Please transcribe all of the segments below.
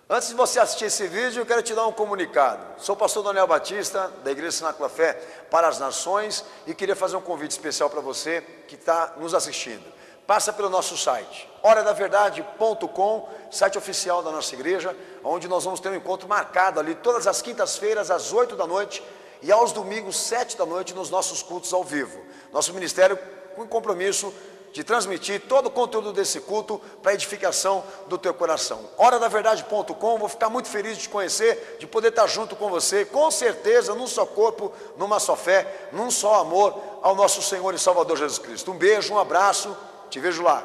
Antes de você assistir esse vídeo, eu quero te dar um comunicado. Sou o pastor Daniel Batista, da Igreja Cenáculo da Fé para as Nações, e queria fazer um convite especial para você que está nos assistindo. Passa pelo nosso site, horadaverdade.com, site oficial da nossa igreja, onde nós vamos ter um encontro marcado ali todas as quintas-feiras às 8 da noite e aos domingos 7 da noite nos nossos cultos ao vivo. Nosso ministério com compromisso de transmitir todo o conteúdo desse culto para a edificação do teu coração. Horadaverdade.com, vou ficar muito feliz de te conhecer, de poder estar junto com você, com certeza, num só corpo, numa só fé, num só amor ao nosso Senhor e Salvador Jesus Cristo. Um beijo, um abraço, te vejo lá.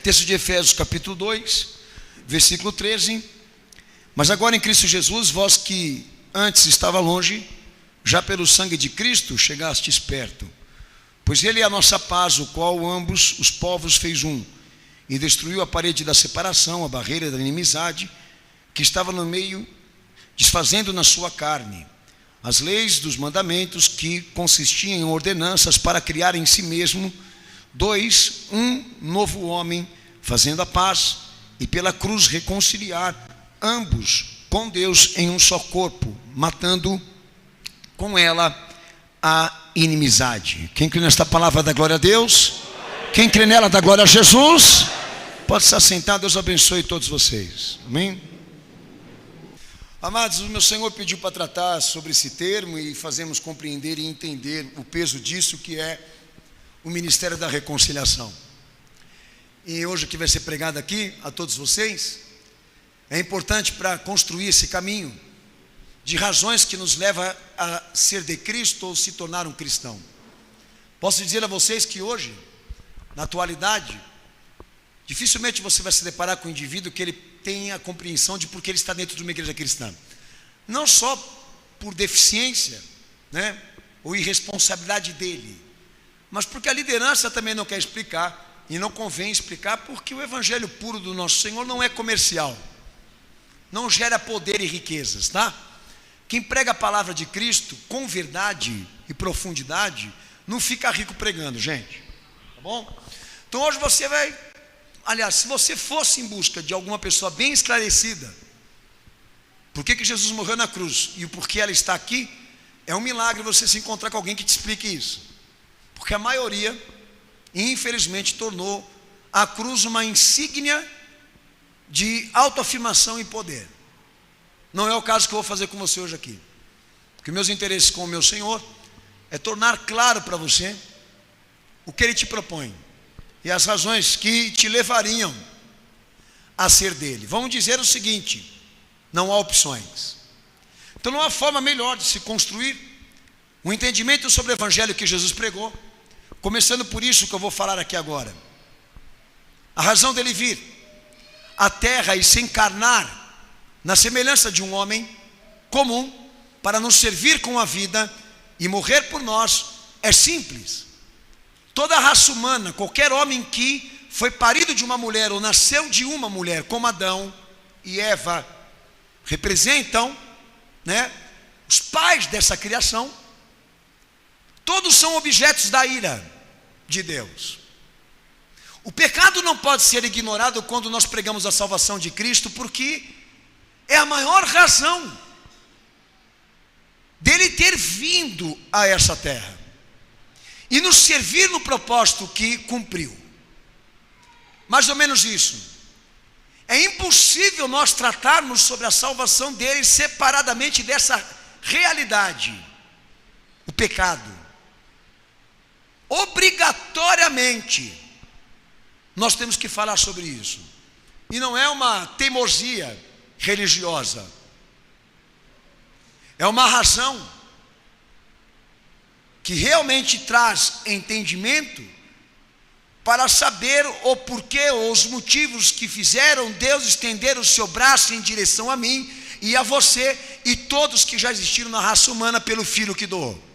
Texto de Efésios capítulo 2, versículo 13. Mas agora em Cristo Jesus, vós que antes estava longe, já pelo sangue de Cristo chegastes perto. Pois ele é a nossa paz, o qual ambos os povos fez um, e destruiu a parede da separação, a barreira da inimizade, que estava no meio, desfazendo na sua carne as leis dos mandamentos, que consistiam em ordenanças para criar em si mesmo um novo homem, fazendo a paz, e pela cruz reconciliar ambos com Deus em um só corpo, matando com ela a inimizade. Quem crê nesta palavra dá glória a Deus? Quem crê nela dá glória a Jesus? Pode se assentar, Deus abençoe todos vocês. Amém? Amados, o meu Senhor pediu para tratar sobre esse termo e fazemos compreender e entender o peso disso, que é o ministério da reconciliação. E hoje que vai ser pregado aqui a todos vocês, é importante para construir esse caminho de razões que nos leva a ser de Cristo ou se tornar um cristão. Posso dizer a vocês que hoje, na atualidade, dificilmente você vai se deparar com um indivíduo que ele tenha a compreensão de por que ele está dentro de uma igreja cristã. Não só por deficiência, né, ou irresponsabilidade dele, mas porque a liderança também não quer explicar, e não convém explicar, porque o evangelho puro do nosso Senhor não é comercial. Não gera poder e riquezas, tá? Quem prega a palavra de Cristo com verdade e profundidade não fica rico pregando, gente, tá bom? Então hoje você vai, aliás, se você fosse em busca de alguma pessoa bem esclarecida, por que Jesus morreu na cruz e o porquê ela está aqui, é um milagre você se encontrar com alguém que te explique isso, porque a maioria, infelizmente, tornou a cruz uma insígnia de autoafirmação e poder. Não é o caso que eu vou fazer com você hoje aqui, porque meus interesses com o meu Senhor é tornar claro para você o que Ele te propõe e as razões que te levariam a ser dele. Vamos dizer o seguinte: não há opções. Então não há forma melhor de se construir um entendimento sobre o evangelho que Jesus pregou, começando por isso que eu vou falar aqui agora. A razão dele vir à terra e se encarnar na semelhança de um homem comum para nos servir com a vida e morrer por nós é simples. Toda a raça humana, qualquer homem que foi parido de uma mulher ou nasceu de uma mulher, como Adão e Eva representam, né, os pais dessa criação, todos são objetos da ira de Deus. O pecado não pode ser ignorado quando nós pregamos a salvação de Cristo, porque é a maior razão dele ter vindo a essa terra e nos servir no propósito que cumpriu. Mais ou menos isso. É impossível nós tratarmos sobre a salvação dele separadamente dessa realidade, o pecado. Obrigatoriamente nós temos que falar sobre isso. E não é uma teimosia religiosa, é uma razão que realmente traz entendimento para saber o porquê ou os motivos que fizeram Deus estender o seu braço em direção a mim e a você e todos que já existiram na raça humana pelo Filho que doou.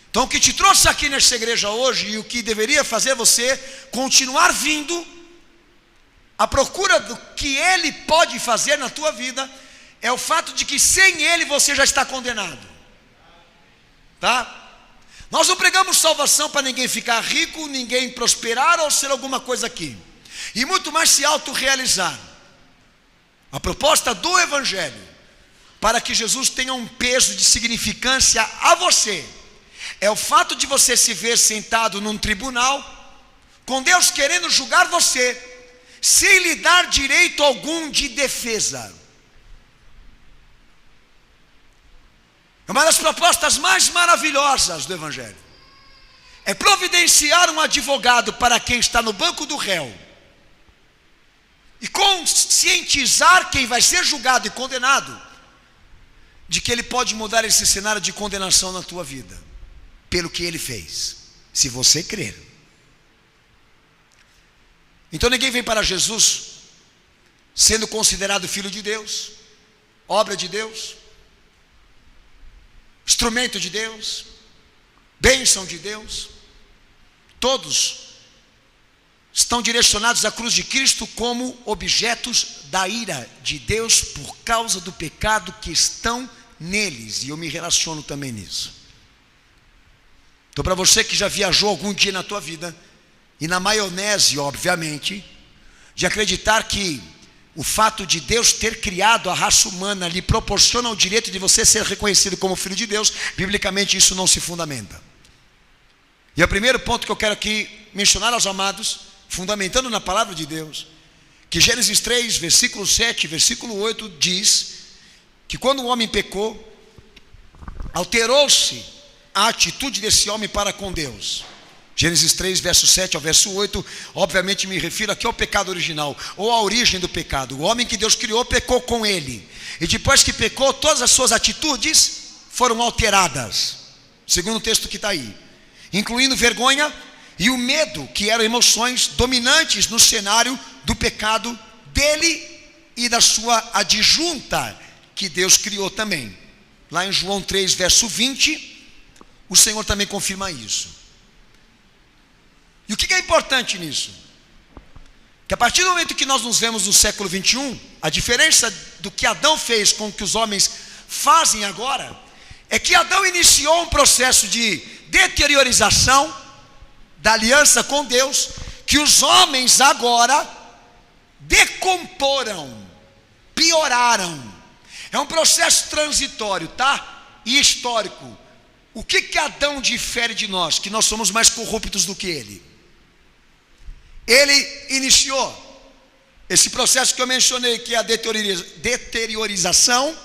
Então o que te trouxe aqui nessa igreja hoje e o que deveria fazer você continuar vindo à procura do que Ele pode fazer na tua vida é o fato de que sem Ele você já está condenado, tá? Nós não pregamos salvação para ninguém ficar rico, ninguém prosperar ou ser alguma coisa aqui, e muito mais se autorrealizar. A proposta do Evangelho, para que Jesus tenha um peso de significância a você, é o fato de você se ver sentado num tribunal, com Deus querendo julgar você, sem lhe dar direito algum de defesa. É uma das propostas mais maravilhosas do Evangelho. É providenciar um advogado para quem está no banco do réu, e conscientizar quem vai ser julgado e condenado, de que ele pode mudar esse cenário de condenação na tua vida, pelo que ele fez, se você crer. Então ninguém vem para Jesus sendo considerado filho de Deus, obra de Deus, instrumento de Deus, bênção de Deus. Todos estão direcionados à cruz de Cristo como objetos da ira de Deus por causa do pecado que estão neles, e eu me relaciono também nisso. Então, para você que já viajou algum dia na tua vida, e na maionese, obviamente, de acreditar que o fato de Deus ter criado a raça humana lhe proporciona o direito de você ser reconhecido como filho de Deus, biblicamente isso não se fundamenta. E o primeiro ponto que eu quero aqui mencionar aos amados, fundamentando na palavra de Deus, que Gênesis 3, versículo 7, versículo 8 diz que quando o homem pecou, alterou-se a atitude desse homem para com Deus. Gênesis 3, verso 7 ao verso 8, obviamente me refiro aqui ao pecado original, ou à origem do pecado. O homem que Deus criou pecou com ele, e depois que pecou, todas as suas atitudes foram alteradas, segundo o texto que está aí, incluindo vergonha e o medo, que eram emoções dominantes no cenário do pecado dele e da sua adjunta, que Deus criou também. Lá em João 3, verso 20, o Senhor também confirma isso. E o que é importante nisso? Que a partir do momento que nós nos vemos no século 21, a diferença do que Adão fez com o que os homens fazem agora, é que Adão iniciou um processo de deteriorização da aliança com Deus, que os homens agora decomporam, pioraram. É um processo transitório, tá? E histórico. O que Adão difere de nós? Que nós somos mais corruptos do que ele. Ele iniciou esse processo que eu mencionei, que é a deteriorização,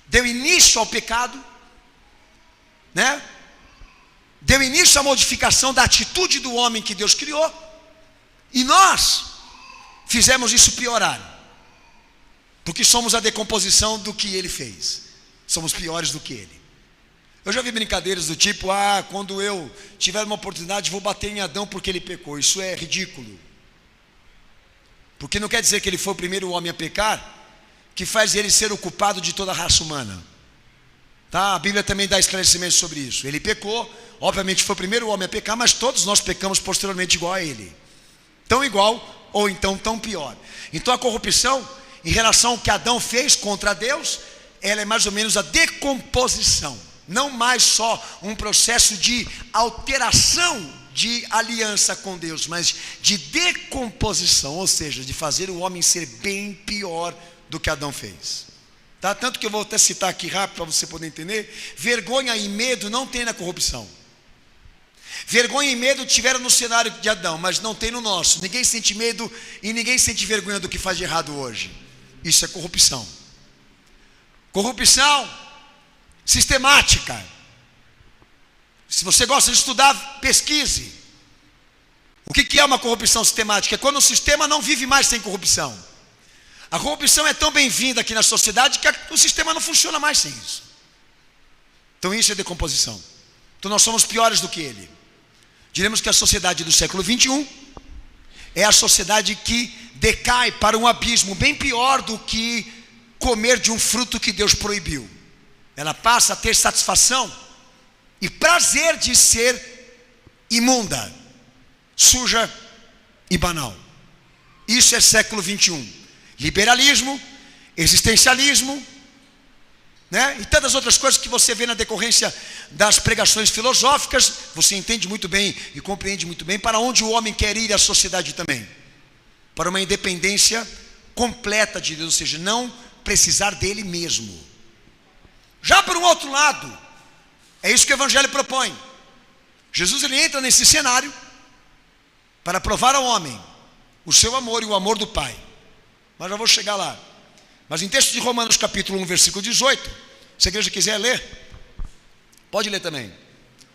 deu início ao pecado, né? Deu início à modificação da atitude do homem que Deus criou, e nós fizemos isso piorar, porque somos a decomposição do que ele fez, somos piores do que ele. Eu já vi brincadeiras do tipo, quando eu tiver uma oportunidade vou bater em Adão porque ele pecou. Isso é ridículo, porque não quer dizer que ele foi o primeiro homem a pecar, que faz ele ser o culpado de toda a raça humana, tá? A Bíblia também dá esclarecimento sobre isso. Ele pecou, obviamente foi o primeiro homem a pecar, mas todos nós pecamos posteriormente igual a ele, tão igual ou então tão pior. Então a corrupção, em relação ao que Adão fez contra Deus, ela é mais ou menos a decomposição, não mais só um processo de alteração de aliança com Deus, mas de decomposição, ou seja, de fazer o homem ser bem pior do que Adão fez, tá? Tanto que eu vou até citar aqui rápido para você poder entender. Vergonha e medo não tem na corrupção. Vergonha e medo tiveram no cenário de Adão, mas não tem no nosso. Ninguém sente medo e ninguém sente vergonha do que faz de errado hoje. Isso é corrupção. Corrupção sistemática. Se você gosta de estudar, pesquise. O que é uma corrupção sistemática? É quando o sistema não vive mais sem corrupção. A corrupção é tão bem-vinda aqui na sociedade que o sistema não funciona mais sem isso. Então isso é decomposição. Então nós somos piores do que ele. Diremos que a sociedade do século 21 é a sociedade que decai para um abismo bem pior do que comer de um fruto que Deus proibiu. Ela passa a ter satisfação e prazer de ser imunda, suja e banal. Isso é século 21. Liberalismo, existencialismo, né? E tantas outras coisas que você vê na decorrência das pregações filosóficas, você entende muito bem e compreende muito bem para onde o homem quer ir e a sociedade também. Para uma independência completa de Deus, ou seja, não precisar dele mesmo. Já por um outro lado, é isso que o Evangelho propõe. Jesus ele entra nesse cenário para provar ao homem o seu amor e o amor do Pai. Mas já vou chegar lá. Mas em texto de Romanos capítulo 1, versículo 18, se a igreja quiser ler, pode ler também.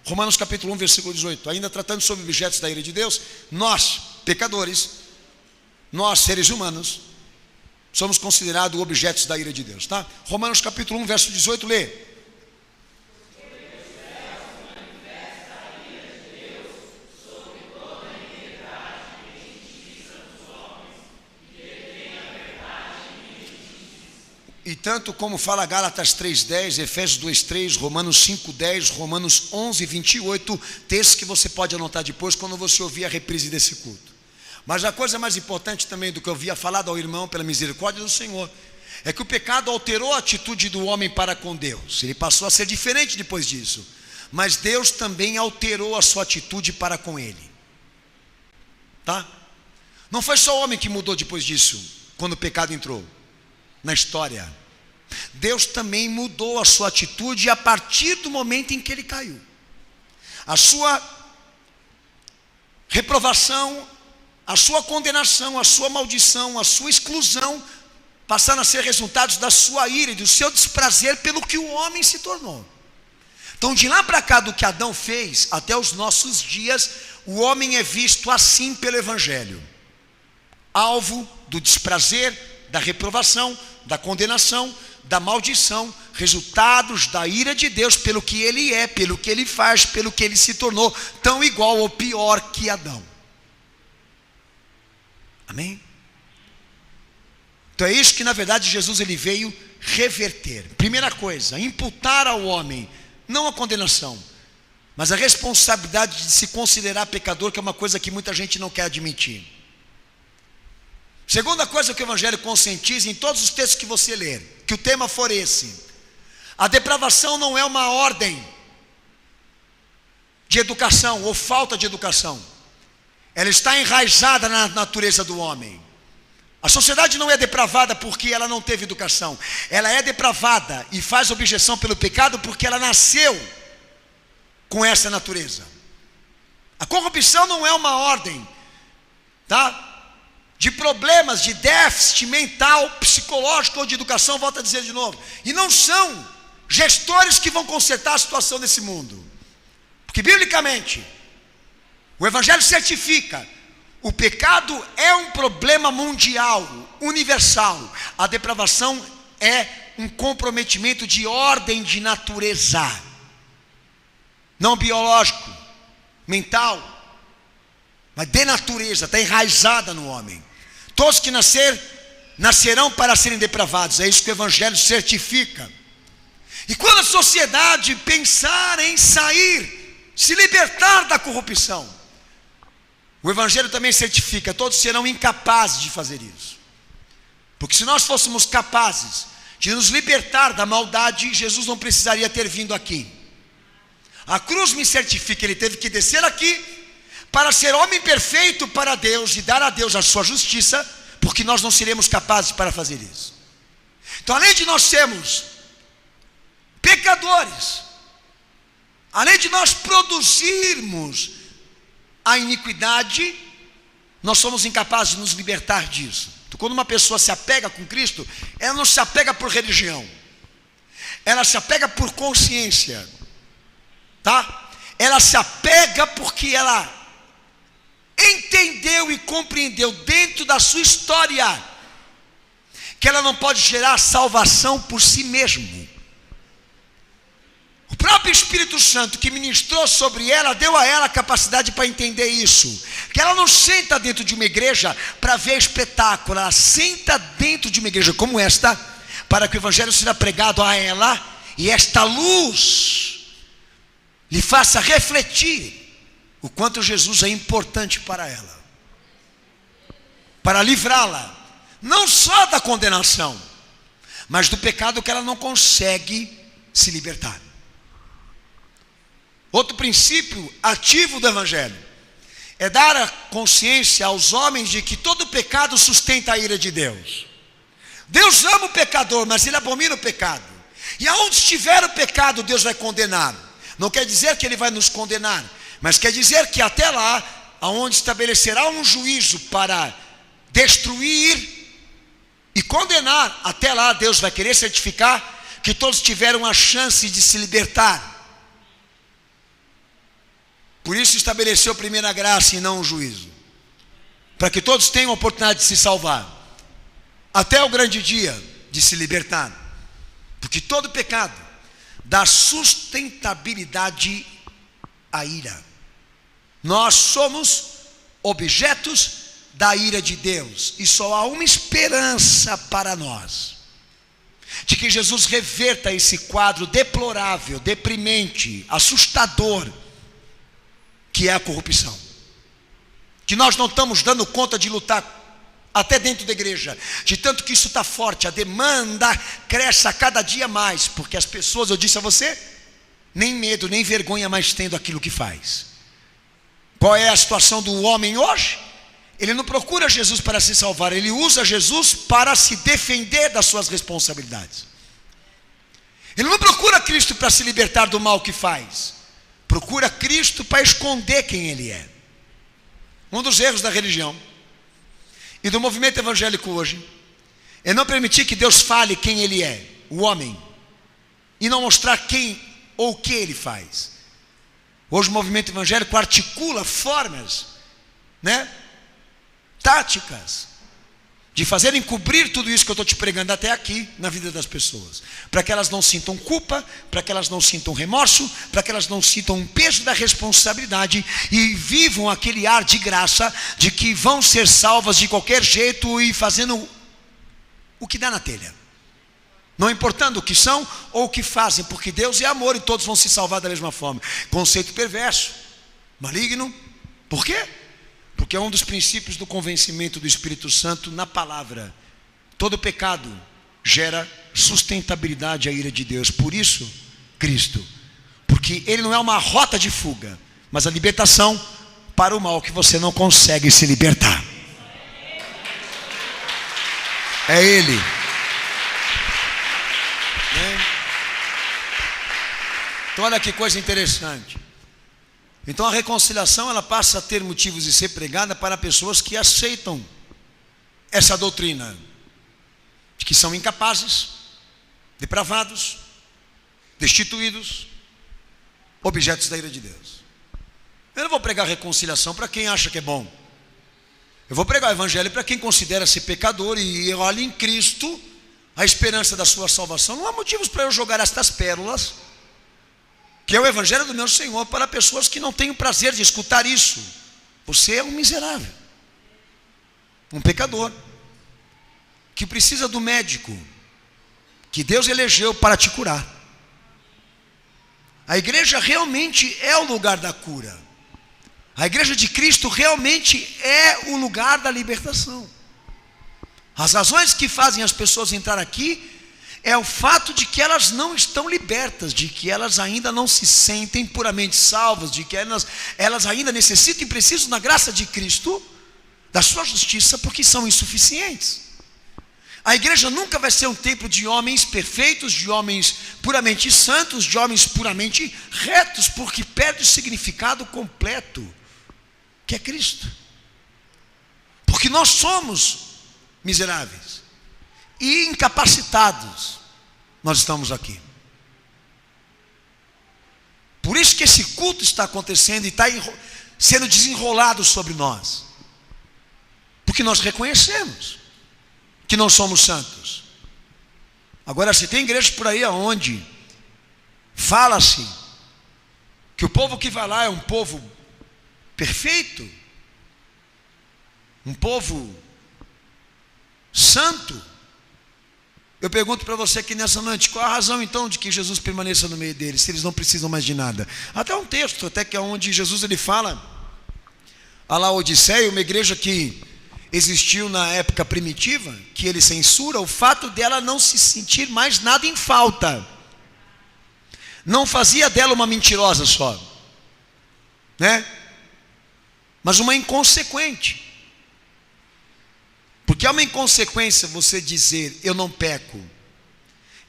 Romanos capítulo 1, versículo 18, ainda tratando sobre objetos da ira de Deus, nós, pecadores, nós, seres humanos, somos considerados objetos da ira de Deus, tá? Romanos capítulo 1, verso 18, lê. E tanto como fala Gálatas 3:10, Efésios 2:3, Romanos 5:10, Romanos 11:28, textos que você pode anotar depois quando você ouvir a reprise desse culto. Mas a coisa mais importante também do que eu havia falado ao irmão, pela misericórdia do Senhor, é que o pecado alterou a atitude do homem para com Deus. Ele passou a ser diferente depois disso. Mas Deus também alterou a sua atitude para com ele. Tá? Não foi só o homem que mudou depois disso, quando o pecado entrou na história. Deus também mudou a sua atitude a partir do momento em que ele caiu. A sua reprovação, a sua condenação, a sua maldição, a sua exclusão passaram a ser resultados da sua ira e do seu desprazer pelo que o homem se tornou. Então, de lá para cá, do que Adão fez até os nossos dias, o homem é visto assim pelo Evangelho, alvo do desprazer, da reprovação, da condenação, da maldição, resultados da ira de Deus pelo que ele é, pelo que ele faz, pelo que ele se tornou, tão igual ou pior que Adão. Amém? Então é isso que na verdade Jesus ele veio reverter. Primeira coisa, imputar ao homem não a condenação, mas a responsabilidade de se considerar pecador, que é uma coisa que muita gente não quer admitir. Segunda coisa que o Evangelho conscientiza em todos os textos que você ler, que o tema for esse: a depravação não é uma ordem de educação ou falta de educação. Ela está enraizada na natureza do homem. A sociedade não é depravada porque ela não teve educação. Ela é depravada e faz objeção pelo pecado porque ela nasceu com essa natureza. A corrupção não é uma ordem, tá? De problemas, de déficit mental, psicológico ou de educação, volto a dizer de novo. E não são gestores que vão consertar a situação desse mundo. Porque biblicamente, o Evangelho certifica, o pecado é um problema mundial, universal. A depravação é um comprometimento de ordem de natureza. Não biológico, mental, mas de natureza, está enraizada no homem. Todos que nascerão para serem depravados. É isso que o Evangelho certifica. E quando a sociedade pensar em sair, se libertar da corrupção, o Evangelho também certifica, todos serão incapazes de fazer isso. Porque se nós fôssemos capazes de nos libertar da maldade, Jesus não precisaria ter vindo aqui. A cruz me certifica, ele teve que descer aqui para ser homem perfeito para Deus e dar a Deus a sua justiça, porque nós não seremos capazes para fazer isso. Então, além de nós sermos pecadores, além de nós produzirmos a iniquidade, nós somos incapazes de nos libertar disso. Então, quando uma pessoa se apega com Cristo, ela não se apega por religião, ela se apega por consciência, tá? Ela se apega porque ela entendeu e compreendeu dentro da sua história que ela não pode gerar salvação por si mesmo. O próprio Espírito Santo que ministrou sobre ela, deu a ela a capacidade para entender isso. Que ela não senta dentro de uma igreja para ver espetáculo, ela senta dentro de uma igreja como esta, para que o Evangelho seja pregado a ela, e esta luz lhe faça refletir o quanto Jesus é importante para ela, para livrá-la, não só da condenação, mas do pecado que ela não consegue se libertar. Outro princípio ativo do Evangelho é dar a consciência aos homens de que todo pecado sustenta a ira de Deus. Deus ama o pecador, mas Ele abomina o pecado. E aonde estiver o pecado, Deus vai condenar. Não quer dizer que Ele vai nos condenar, mas quer dizer que até lá, aonde estabelecerá um juízo para destruir e condenar, até lá Deus vai querer certificar que todos tiveram a chance de se libertar. Por isso estabeleceu primeiro a graça e não o juízo, para que todos tenham a oportunidade de se salvar, até o grande dia de se libertar. Porque todo pecado dá sustentabilidade à ira. Nós somos objetos da ira de Deus, e só há uma esperança para nós, de que Jesus reverta esse quadro deplorável, deprimente, assustador, que é a corrupção, que nós não estamos dando conta de lutar, até dentro da igreja, de tanto que isso está forte, a demanda cresce a cada dia mais, porque as pessoas, eu disse a você, nem medo, nem vergonha mais tendo aquilo que faz. Qual é a situação do homem hoje? Ele não procura Jesus para se salvar, ele usa Jesus para se defender das suas responsabilidades. Ele não procura Cristo para se libertar do mal que faz, procura Cristo para esconder quem Ele é. Um dos erros da religião e do movimento evangélico hoje é não permitir que Deus fale quem Ele é, o homem, e não mostrar quem ou o que Ele faz. Hoje o movimento evangélico articula formas, táticas, de fazer encobrir tudo isso que eu estou te pregando até aqui na vida das pessoas, para que elas não sintam culpa, para que elas não sintam remorso, para que elas não sintam o peso da responsabilidade e vivam aquele ar de graça de que vão ser salvas de qualquer jeito e fazendo o que dá na telha, não importando o que são ou o que fazem, porque Deus é amor e todos vão se salvar da mesma forma. Conceito perverso, maligno. Por quê? Porque é um dos princípios do convencimento do Espírito Santo na palavra. Todo pecado gera sustentabilidade à ira de Deus. Por isso, Cristo, porque Ele não é uma rota de fuga, mas a libertação para o mal que você não consegue se libertar. É Ele. Então olha que coisa interessante. Então a reconciliação, ela passa a ter motivos de ser pregada para pessoas que aceitam essa doutrina de que são incapazes, depravados, destituídos, objetos da ira de Deus. Eu não vou pregar reconciliação para quem acha que é bom. Eu vou pregar o evangelho para quem considera ser pecador e olha em Cristo a esperança da sua salvação. Não há motivos para eu jogar estas pérolas, que é o evangelho do meu Senhor, para pessoas que não têm o prazer de escutar isso. Você é um miserável, um pecador, que precisa do médico que Deus elegeu para te curar. A igreja realmente é o lugar da cura. A igreja de Cristo realmente é o lugar da libertação. As razões que fazem as pessoas entrar aqui é o fato de que elas não estão libertas, de que elas ainda não se sentem puramente salvas, de que elas ainda necessitam e precisam da graça de Cristo, da sua justiça, porque são insuficientes. A igreja nunca vai ser um templo de homens perfeitos, de homens puramente santos, de homens puramente retos, porque perde o significado completo, que é Cristo. Porque nós somos miseráveis e incapacitados, nós estamos aqui. Por isso que esse culto está acontecendo e está sendo desenrolado sobre nós, porque nós reconhecemos que não somos santos. Agora, se tem igrejas por aí onde fala-se que o povo que vai lá é um povo perfeito, um povo santo, eu pergunto para você aqui nessa noite, qual a razão então de que Jesus permaneça no meio deles, se eles não precisam mais de nada? Até um texto, até que é onde Jesus ele fala a Laodiceia, uma igreja que existiu na época primitiva, que ele censura o fato dela não se sentir mais nada em falta. Não fazia dela uma mentirosa só, né? Mas uma inconsequente. Porque é uma inconsequência você dizer, eu não peco.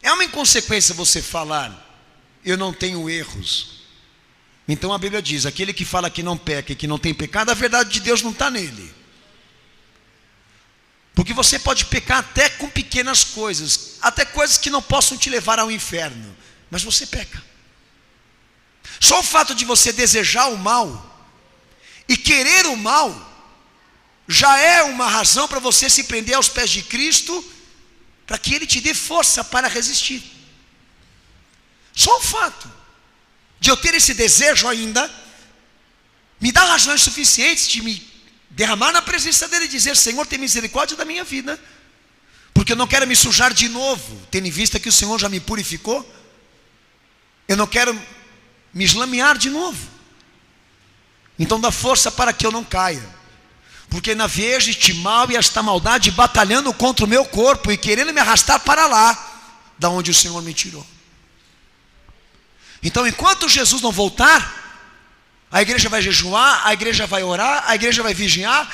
É uma inconsequência você falar, eu não tenho erros. Então a Bíblia diz, aquele que fala que não peca e que não tem pecado, a verdade de Deus não está nele. Porque você pode pecar até com pequenas coisas, até coisas que não possam te levar ao inferno, mas você peca. Só o fato de você desejar o mal e querer o mal já é uma razão para você se prender aos pés de Cristo, para que Ele te dê força para resistir. Só o fato de eu ter esse desejo ainda me dá razões suficientes de me derramar na presença dEle e dizer, Senhor, tem misericórdia da minha vida, porque eu não quero me sujar de novo, tendo em vista que o Senhor já me purificou. Eu não quero me eslamear de novo. Então dá força para que eu não caia, porque ainda vejo este mal e esta maldade batalhando contra o meu corpo e querendo me arrastar para lá, da onde o Senhor me tirou. Então enquanto Jesus não voltar, a igreja vai jejuar, a igreja vai orar, a igreja vai vigiar,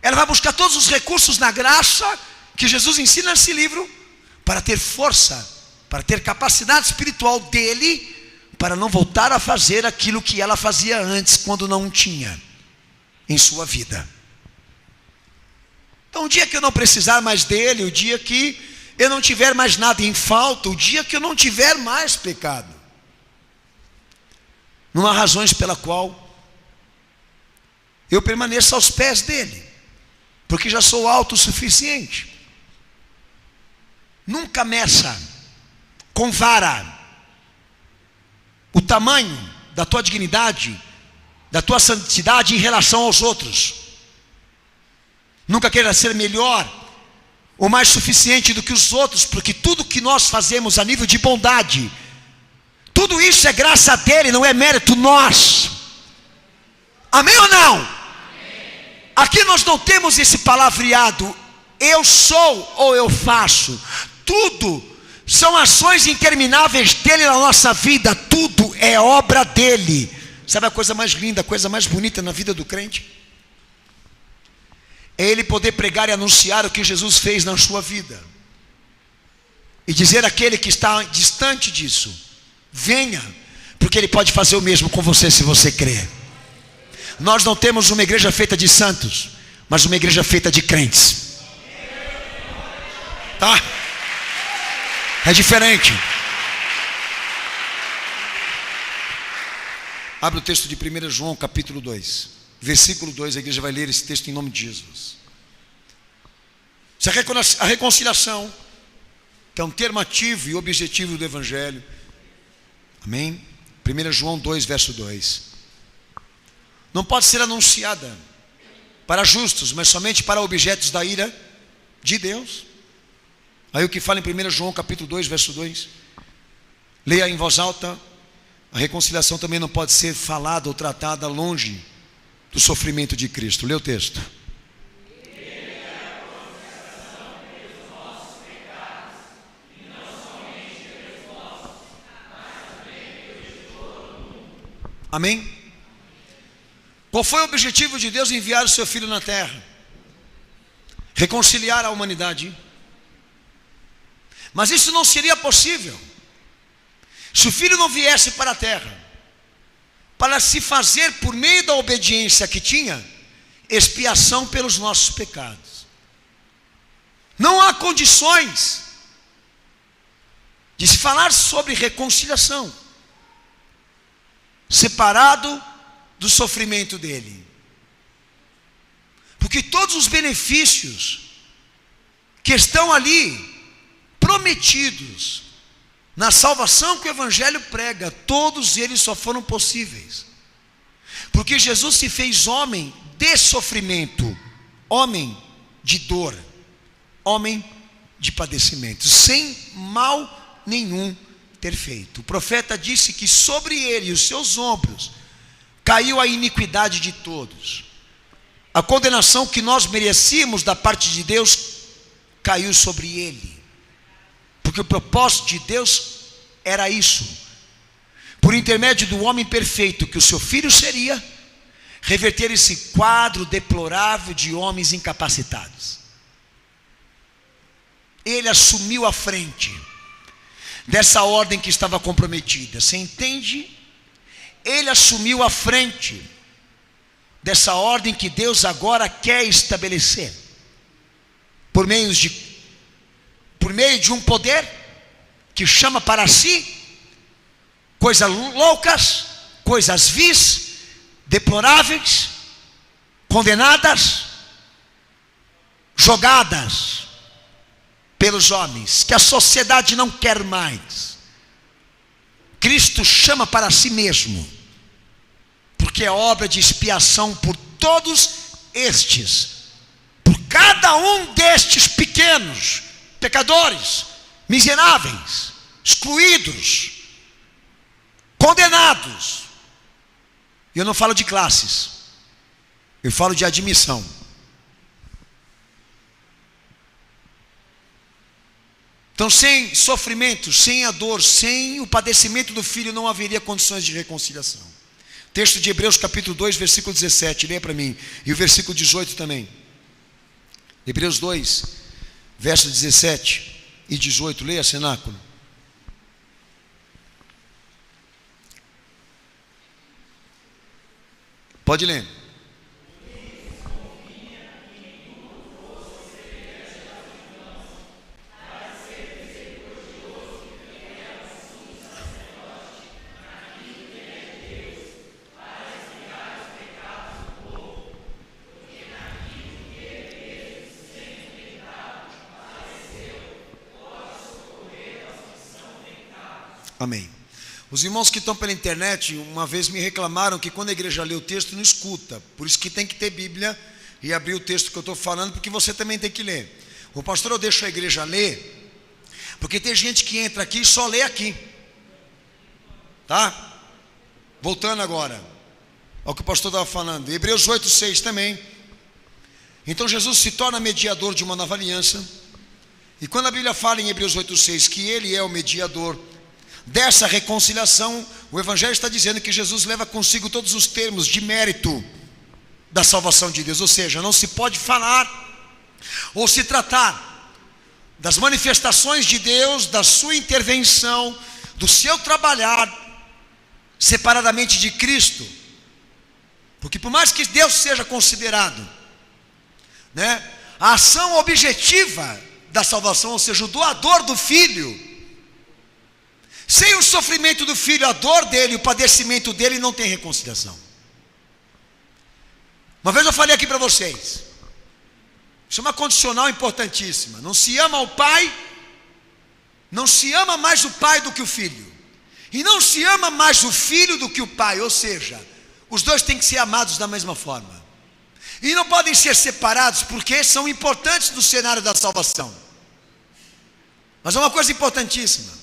ela vai buscar todos os recursos na graça que Jesus ensina nesse livro, para ter força, para ter capacidade espiritual dele, para não voltar a fazer aquilo que ela fazia antes, quando não tinha em sua vida. Então o dia que eu não precisar mais dele, o dia que eu não tiver mais nada em falta, o dia que eu não tiver mais pecado, não há razões pela qual eu permaneça aos pés dele, porque já sou autossuficiente. Nunca meça com vara o tamanho da tua dignidade, da tua santidade em relação aos outros. Nunca queira ser melhor ou mais suficiente do que os outros, porque tudo que nós fazemos a nível de bondade, tudo isso é graça dele, não é mérito nós. Amém ou não? Amém. Aqui nós não temos esse palavreado, eu sou ou eu faço. Tudo são ações intermináveis dele na nossa vida, tudo é obra dele. Sabe a coisa mais linda, a coisa mais bonita na vida do crente? É ele poder pregar e anunciar o que Jesus fez na sua vida, e dizer àquele que está distante disso, venha, porque ele pode fazer o mesmo com você se você crer. Nós não temos uma igreja feita de santos, mas uma igreja feita de crentes. Tá? É diferente. Abre o texto de 1 João capítulo 2 versículo 2, a igreja vai ler esse texto em nome de Jesus. Se a reconciliação, que é um termo ativo e objetivo do Evangelho, amém? 1 João 2, verso 2, não pode ser anunciada para justos, mas somente para objetos da ira de Deus. Aí o que fala em 1 João capítulo 2, verso 2, leia em voz alta. A reconciliação também não pode ser falada ou tratada longe do sofrimento de Cristo. Lê o texto. Amém? Qual foi o objetivo de Deus em enviar o seu Filho na terra? Reconciliar a humanidade. Mas isso não seria possível se o Filho não viesse para a terra, para se fazer, por meio da obediência que tinha, expiação pelos nossos pecados. Não há condições de se falar sobre reconciliação separado do sofrimento dele, porque todos os benefícios que estão ali prometidos na salvação que o Evangelho prega, todos eles só foram possíveis porque Jesus se fez homem de sofrimento, homem de dor, homem de padecimento, sem mal nenhum ter feito. O profeta disse que sobre ele e os seus ombros caiu a iniquidade de todos. a condenação que nós merecíamos da parte de Deus caiu sobre ele, porque o propósito de Deus era isso: por intermédio do homem perfeito que o seu filho seria, reverter esse quadro deplorável de homens incapacitados. Ele assumiu a frente dessa ordem que estava comprometida. Você entende? Ele assumiu a frente dessa ordem que Deus agora quer estabelecer, por meio de um poder que chama para si coisas loucas, coisas vis, deploráveis, condenadas, jogadas pelos homens, que a sociedade não quer mais. Cristo chama para si mesmo, porque é obra de expiação por todos estes, por cada um destes pequenos pecadores, miseráveis, excluídos, condenados. E eu não falo de classes, eu falo de admissão. Então, sem sofrimento, sem a dor, sem o padecimento do filho, não haveria condições de reconciliação. Texto de Hebreus capítulo 2, versículo 17, leia para mim, e o versículo 18 também. Hebreus 2, versos 17 e 18, leia, cenáculo. Pode ler. Amém. Os irmãos que estão pela internet, uma vez me reclamaram que quando a igreja lê o texto, não escuta. Por isso que tem que ter Bíblia e abrir o texto que eu estou falando, porque você também tem que ler. O pastor, eu deixo a igreja ler, porque tem gente que entra aqui e só lê aqui. Tá? Voltando agora ao que o pastor estava falando. Hebreus 8:6 também. Então Jesus se torna mediador de uma nova aliança. E quando a Bíblia fala em Hebreus 8:6 que ele é o mediador dessa reconciliação, o Evangelho está dizendo que Jesus leva consigo todos os termos de mérito da salvação de Deus. Ou seja, não se pode falar ou se tratar das manifestações de Deus, da sua intervenção, do seu trabalhar separadamente de Cristo. Porque por mais que Deus seja considerado, a ação objetiva da salvação, ou seja, o doador do Filho, sem o sofrimento do Filho, a dor dele, o padecimento dele, não tem reconciliação. Uma vez eu falei aqui para vocês, isso é uma condicional importantíssima: não se ama o Pai, não se ama mais o Pai do que o Filho, e não se ama mais o Filho do que o Pai. Ou seja, os dois têm que ser amados da mesma forma, e não podem ser separados, porque são importantes no cenário da salvação. Mas é uma coisa importantíssima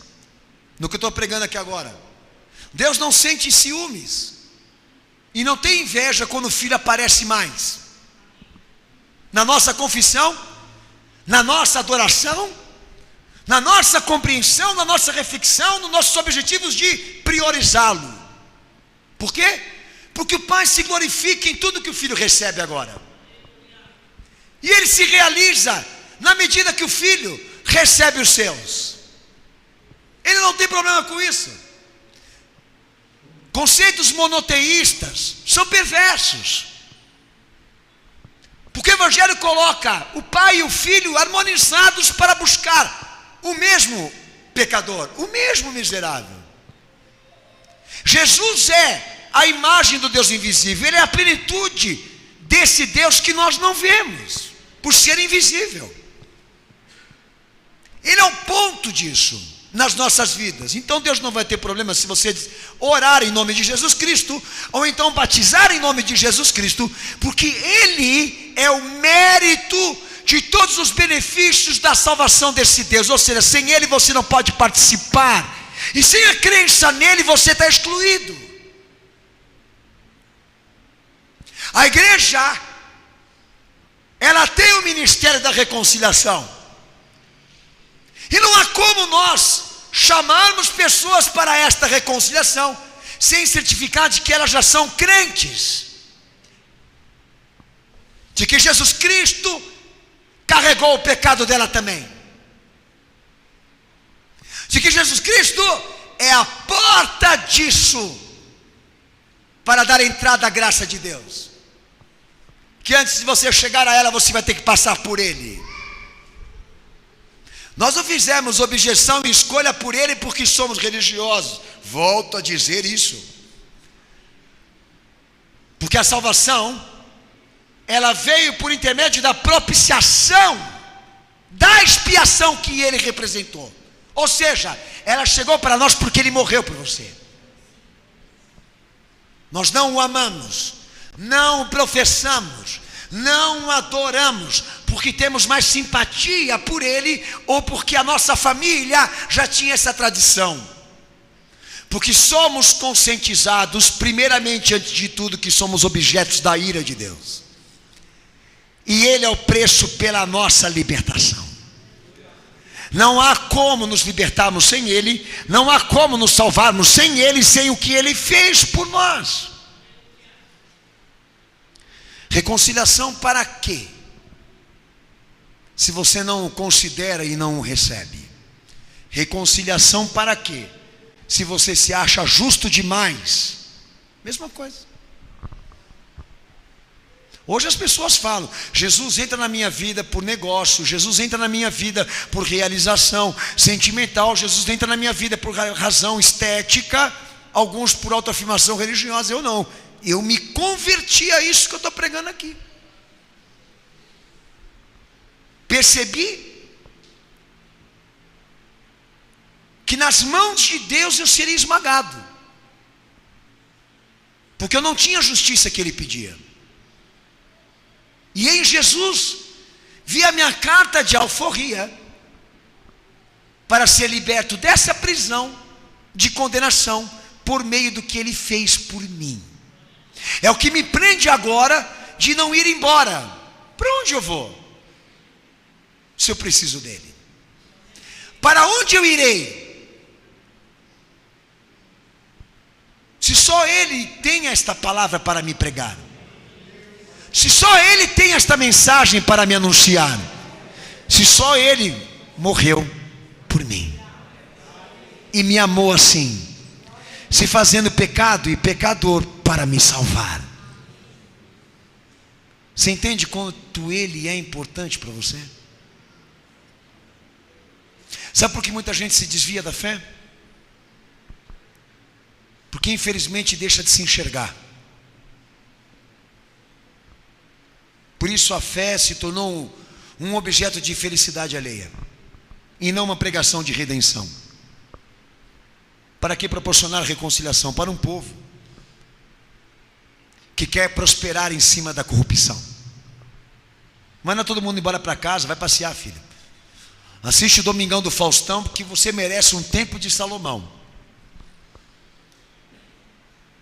no que eu estou pregando aqui agora: Deus não sente ciúmes e não tem inveja quando o Filho aparece mais na nossa confissão, na nossa adoração, na nossa compreensão, na nossa reflexão, nos nossos objetivos de priorizá-lo. Por quê? Porque o Pai se glorifica em tudo que o Filho recebe agora, e ele se realiza na medida que o Filho recebe os seus. Ele não tem problema com isso. Conceitos monoteístas são perversos, porque o Evangelho coloca o Pai e o Filho harmonizados para buscar o mesmo pecador, o mesmo miserável. Jesus é a imagem do Deus invisível, ele é a plenitude desse Deus que nós não vemos, por ser invisível. Ele é o ponto disso nas nossas vidas. Então Deus não vai ter problema se você orar em nome de Jesus Cristo, ou então batizar em nome de Jesus Cristo, porque Ele é o mérito de todos os benefícios da salvação desse Deus. Ou seja, sem Ele você não pode participar, e sem a crença nele você está excluído. A igreja ela tem o ministério da reconciliação. E não há como nós chamarmos pessoas para esta reconciliação sem certificar de que elas já são crentes, de que Jesus Cristo carregou o pecado dela também, de que Jesus Cristo é a porta disso, para dar entrada à graça de Deus, que antes de você chegar a ela, você vai ter que passar por Ele. Nós não fizemos objeção e escolha por Ele porque somos religiosos. Volto a dizer isso, porque a salvação, ela veio por intermédio da propiciação, da expiação que Ele representou. Ou seja, ela chegou para nós porque Ele morreu por você. Nós não o amamos, não o professamos, não o adoramos, porque temos mais simpatia por Ele, ou porque a nossa família já tinha essa tradição. Porque somos conscientizados, primeiramente, antes de tudo, que somos objetos da ira de Deus. E Ele é o preço pela nossa libertação. Não há como nos libertarmos sem Ele, não há como nos salvarmos sem Ele, sem o que Ele fez por nós. Reconciliação para quê? Se você não o considera e não o recebe. Reconciliação para quê? Se você se acha justo demais. Mesma coisa. Hoje as pessoas falam, Jesus entra na minha vida por negócio, Jesus entra na minha vida por realização sentimental, Jesus entra na minha vida por razão estética, alguns por autoafirmação religiosa. Eu não, eu me converti a isso que eu estou pregando aqui. Percebi que nas mãos de Deus eu seria esmagado, porque eu não tinha a justiça que Ele pedia. E em Jesus vi a minha carta de alforria para ser liberto dessa prisão de condenação por meio do que Ele fez por mim. É o que me prende agora de não ir embora. Para onde eu vou, se eu preciso dEle? Para onde eu irei, se só Ele tem esta palavra para me pregar? Se só Ele tem esta mensagem para me anunciar? Se só Ele morreu por mim e me amou assim, se fazendo pecado e pecador para me salvar. Você entende quanto Ele é importante para você? Sabe por que muita gente se desvia da fé? Porque infelizmente deixa de se enxergar. Por isso a fé se tornou um objeto de felicidade alheia, e não uma pregação de redenção. Para que proporcionar reconciliação? Para um povo que quer prosperar em cima da corrupção. Manda todo mundo embora para casa, vai passear, filho. Assiste o Domingão do Faustão, porque você merece um tempo de Salomão.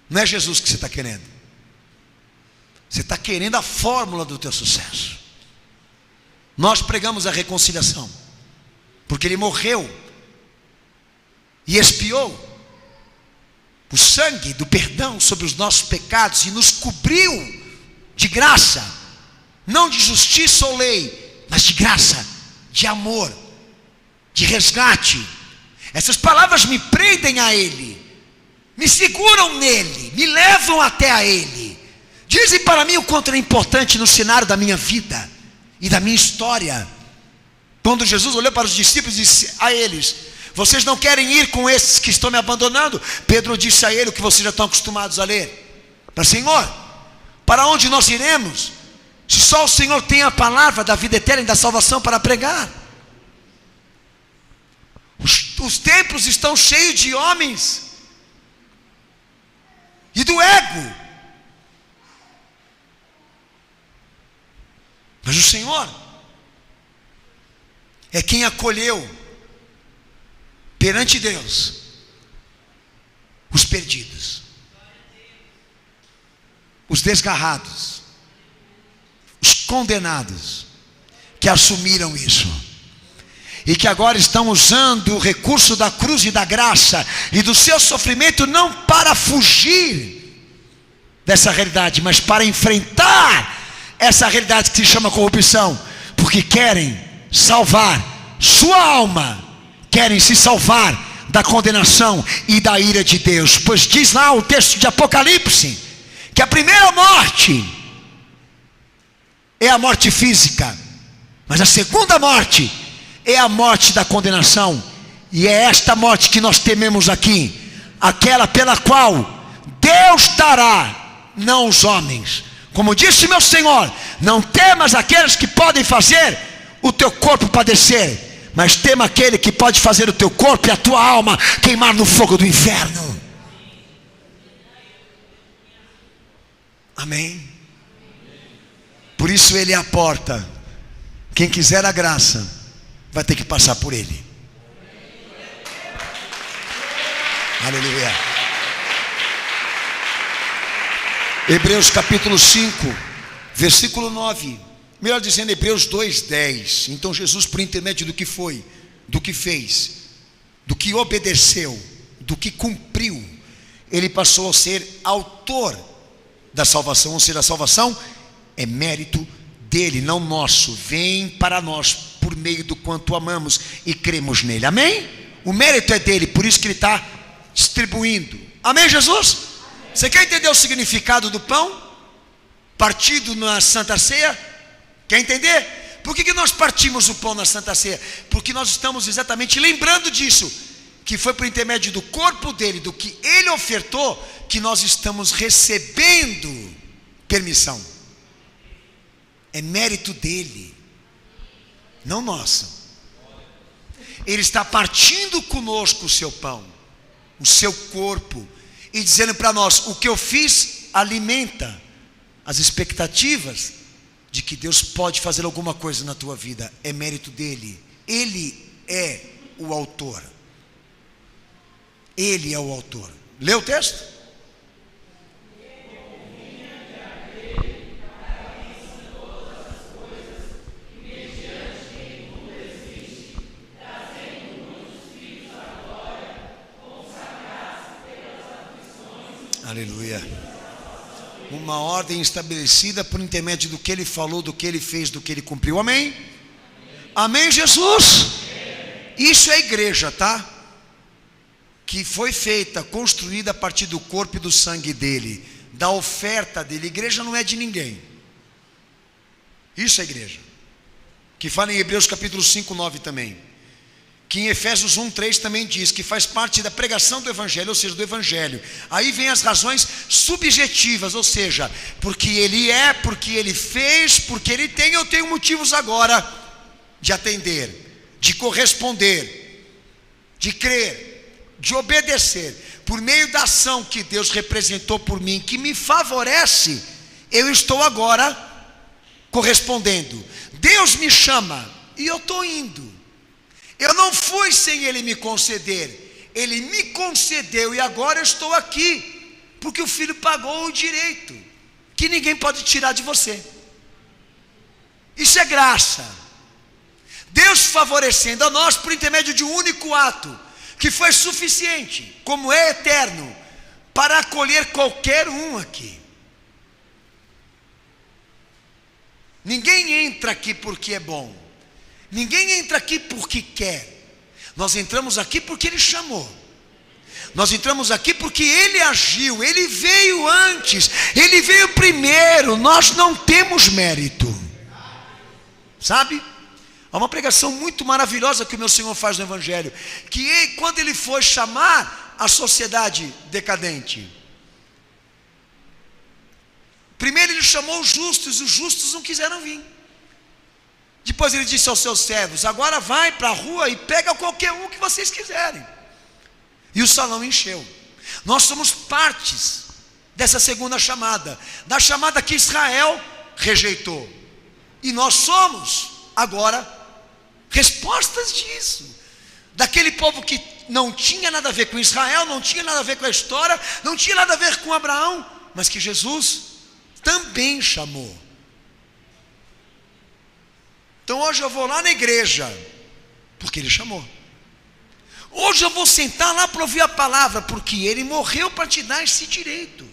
Não é Jesus que você está querendo. Você está querendo a fórmula do teu sucesso. Nós pregamos a reconciliação, porque Ele morreu e expiou o sangue do perdão sobre os nossos pecados e nos cobriu de graça, não de justiça ou lei, mas de graça, de amor, de resgate. Essas palavras me prendem a Ele, me seguram nele, me levam até a Ele. Dizem para mim o quanto é importante no cenário da minha vida e da minha história. Quando Jesus olhou para os discípulos e disse a eles: vocês não querem ir com esses que estão me abandonando? Pedro disse a ele o que vocês já estão acostumados a ler: mas Senhor, para onde nós iremos, se só o Senhor tem a palavra da vida eterna e da salvação para pregar? Os templos estão cheios de homens e do ego. Mas o Senhor é quem acolheu perante Deus os perdidos, os desgarrados, os condenados que assumiram isso e que agora estão usando o recurso da cruz e da graça e do seu sofrimento não para fugir dessa realidade, mas para enfrentar essa realidade que se chama corrupção, porque querem salvar sua alma, querem se salvar da condenação e da ira de Deus. Pois diz lá o texto de Apocalipse que a primeira morte é a morte física, mas a segunda morte é a morte da condenação. E é esta morte que nós tememos aqui, aquela pela qual Deus dará, não os homens. Como disse meu Senhor, não temas aqueles que podem fazer o teu corpo padecer, mas tema aquele que pode fazer o teu corpo e a tua alma queimar no fogo do inferno. Amém? Por isso ele é a porta. Quem quiser a graça vai ter que passar por ele. Aleluia. Hebreus capítulo 5, versículo 9. Melhor dizendo, Hebreus 2:10. Então Jesus, por intermédio do que foi, do que fez, do que obedeceu, do que cumpriu, ele passou a ser autor da salvação. Ou seja, a salvação é mérito dele, não nosso. Vem para nós por meio do quanto amamos e cremos nele. Amém? O mérito é dele, por isso que ele está distribuindo. Amém, Jesus? Amém. Você quer entender o significado do pão partido na Santa Ceia? Quer entender? Por que nós partimos o pão na Santa Ceia? Porque nós estamos exatamente lembrando disso, que foi por intermédio do corpo dele, do que ele ofertou, que nós estamos recebendo permissão. É mérito dele, não nosso. Ele está partindo conosco o seu pão, o seu corpo, e dizendo para nós: o que eu fiz alimenta as expectativas de que Deus pode fazer alguma coisa na tua vida. É mérito dele. Ele é o autor. Ele é o autor. Lê o texto. Aleluia. Uma ordem estabelecida por intermédio do que ele falou, do que ele fez, do que ele cumpriu. Amém? Amém, Jesus? Isso é a igreja, tá? Que foi feita, construída a partir do corpo e do sangue dele, da oferta dele. A igreja não é de ninguém. Isso é a igreja. Que fala em Hebreus capítulo 5, 9 também. Que em Efésios 1, 3 também diz que faz parte da pregação do Evangelho, ou seja, do Evangelho. Aí vem as razões subjetivas, ou seja, porque ele é, porque ele fez, porque ele tem, eu tenho motivos agora de atender, de corresponder, de crer, de obedecer. Por meio da ação que Deus representou por mim, que me favorece, eu estou agora correspondendo. Deus me chama e eu estou indo. Eu não fui sem ele me conceder. Ele me concedeu e agora eu estou aqui, porque o Filho pagou o direito que ninguém pode tirar de você. Isso é graça. Deus favorecendo a nós por intermédio de um único ato, que foi suficiente, como é eterno, para acolher qualquer um aqui. Ninguém entra aqui porque é bom. Ninguém entra aqui porque quer. Nós entramos aqui porque ele chamou. Nós entramos aqui porque ele agiu. Ele veio antes. Ele veio primeiro. Nós não temos mérito. Sabe? Há uma pregação muito maravilhosa que o meu Senhor faz no Evangelho, que quando ele foi chamar a sociedade decadente, primeiro ele chamou os justos não quiseram vir. Depois ele disse aos seus servos: agora vai para a rua e pega qualquer um que vocês quiserem. E o salão encheu. Nós somos partes dessa segunda chamada, da chamada que Israel rejeitou. E nós somos agora respostas disso. Daquele povo que não tinha nada a ver com Israel, não tinha nada a ver com a história, não tinha nada a ver com Abraão, mas que Jesus também chamou. Então hoje eu vou lá na igreja, porque Ele chamou. Hoje eu vou sentar lá para ouvir a palavra, porque Ele morreu para te dar esse direito.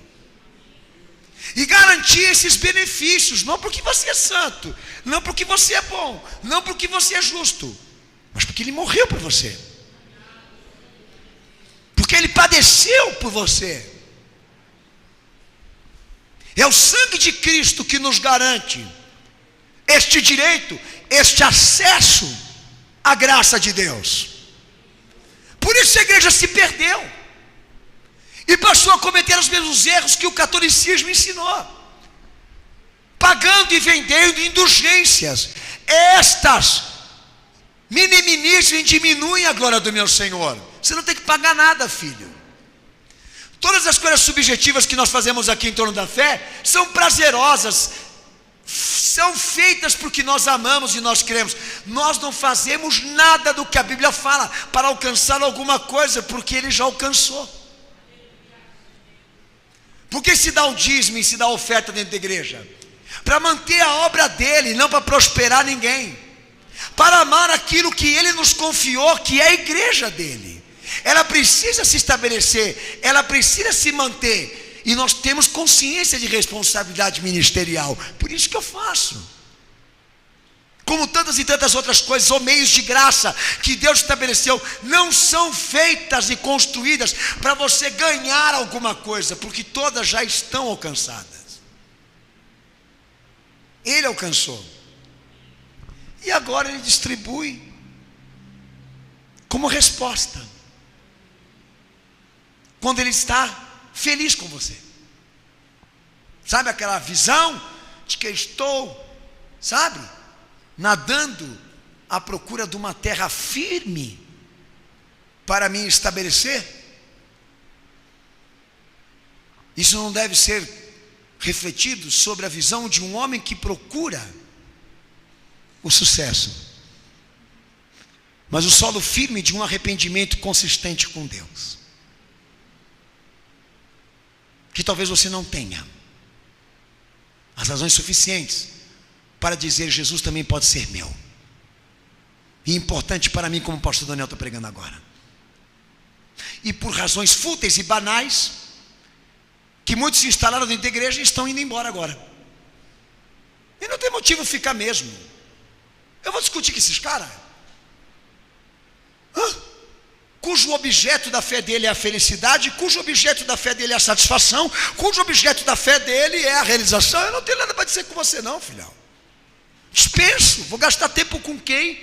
E garantir esses benefícios, não porque você é santo, não porque você é bom, não porque você é justo, mas porque Ele morreu por você. Porque Ele padeceu por você. É o sangue de Cristo que nos garante este direito, este acesso à graça de Deus. Por isso a igreja se perdeu e passou a cometer os mesmos erros que o catolicismo ensinou, pagando e vendendo indulgências. Estas minimizam e diminuem a glória do meu Senhor. Você não tem que pagar nada, filho. Todas as coisas subjetivas que nós fazemos aqui em torno da fé são prazerosas, são feitas porque nós amamos e nós cremos. Nós não fazemos nada do que a Bíblia fala para alcançar alguma coisa, porque Ele já alcançou. Por que se dá o dízimo e se dá a oferta dentro da igreja? Para manter a obra dEle, não para prosperar ninguém, para amar aquilo que Ele nos confiou, que é a igreja dEle. Ela precisa se estabelecer, ela precisa se manter, e nós temos consciência de responsabilidade ministerial. Por isso que eu faço, como tantas e tantas outras coisas, ou meios de graça que Deus estabeleceu, não são feitas e construídas para você ganhar alguma coisa, porque todas já estão alcançadas. Ele alcançou, e agora Ele distribui como resposta, quando Ele está feliz com você. Sabe aquela visão de que estou, sabe, nadando à procura de uma terra firme para me estabelecer? Isso não deve ser refletido sobre a visão de um homem que procura o sucesso, mas o solo firme de um arrependimento consistente com Deus, que talvez você não tenha as razões suficientes para dizer: Jesus também pode ser meu. E importante para mim, como o pastor Daniel está pregando agora. E por razões fúteis e banais, que muitos se instalaram dentro da igreja e estão indo embora agora. E não tem motivo ficar mesmo. Eu vou discutir com esses caras, cujo objeto da fé dele é a felicidade, cujo objeto da fé dele é a satisfação, cujo objeto da fé dele é a realização. Eu não tenho nada para dizer com você não, filhão. Dispenso, vou gastar tempo com quem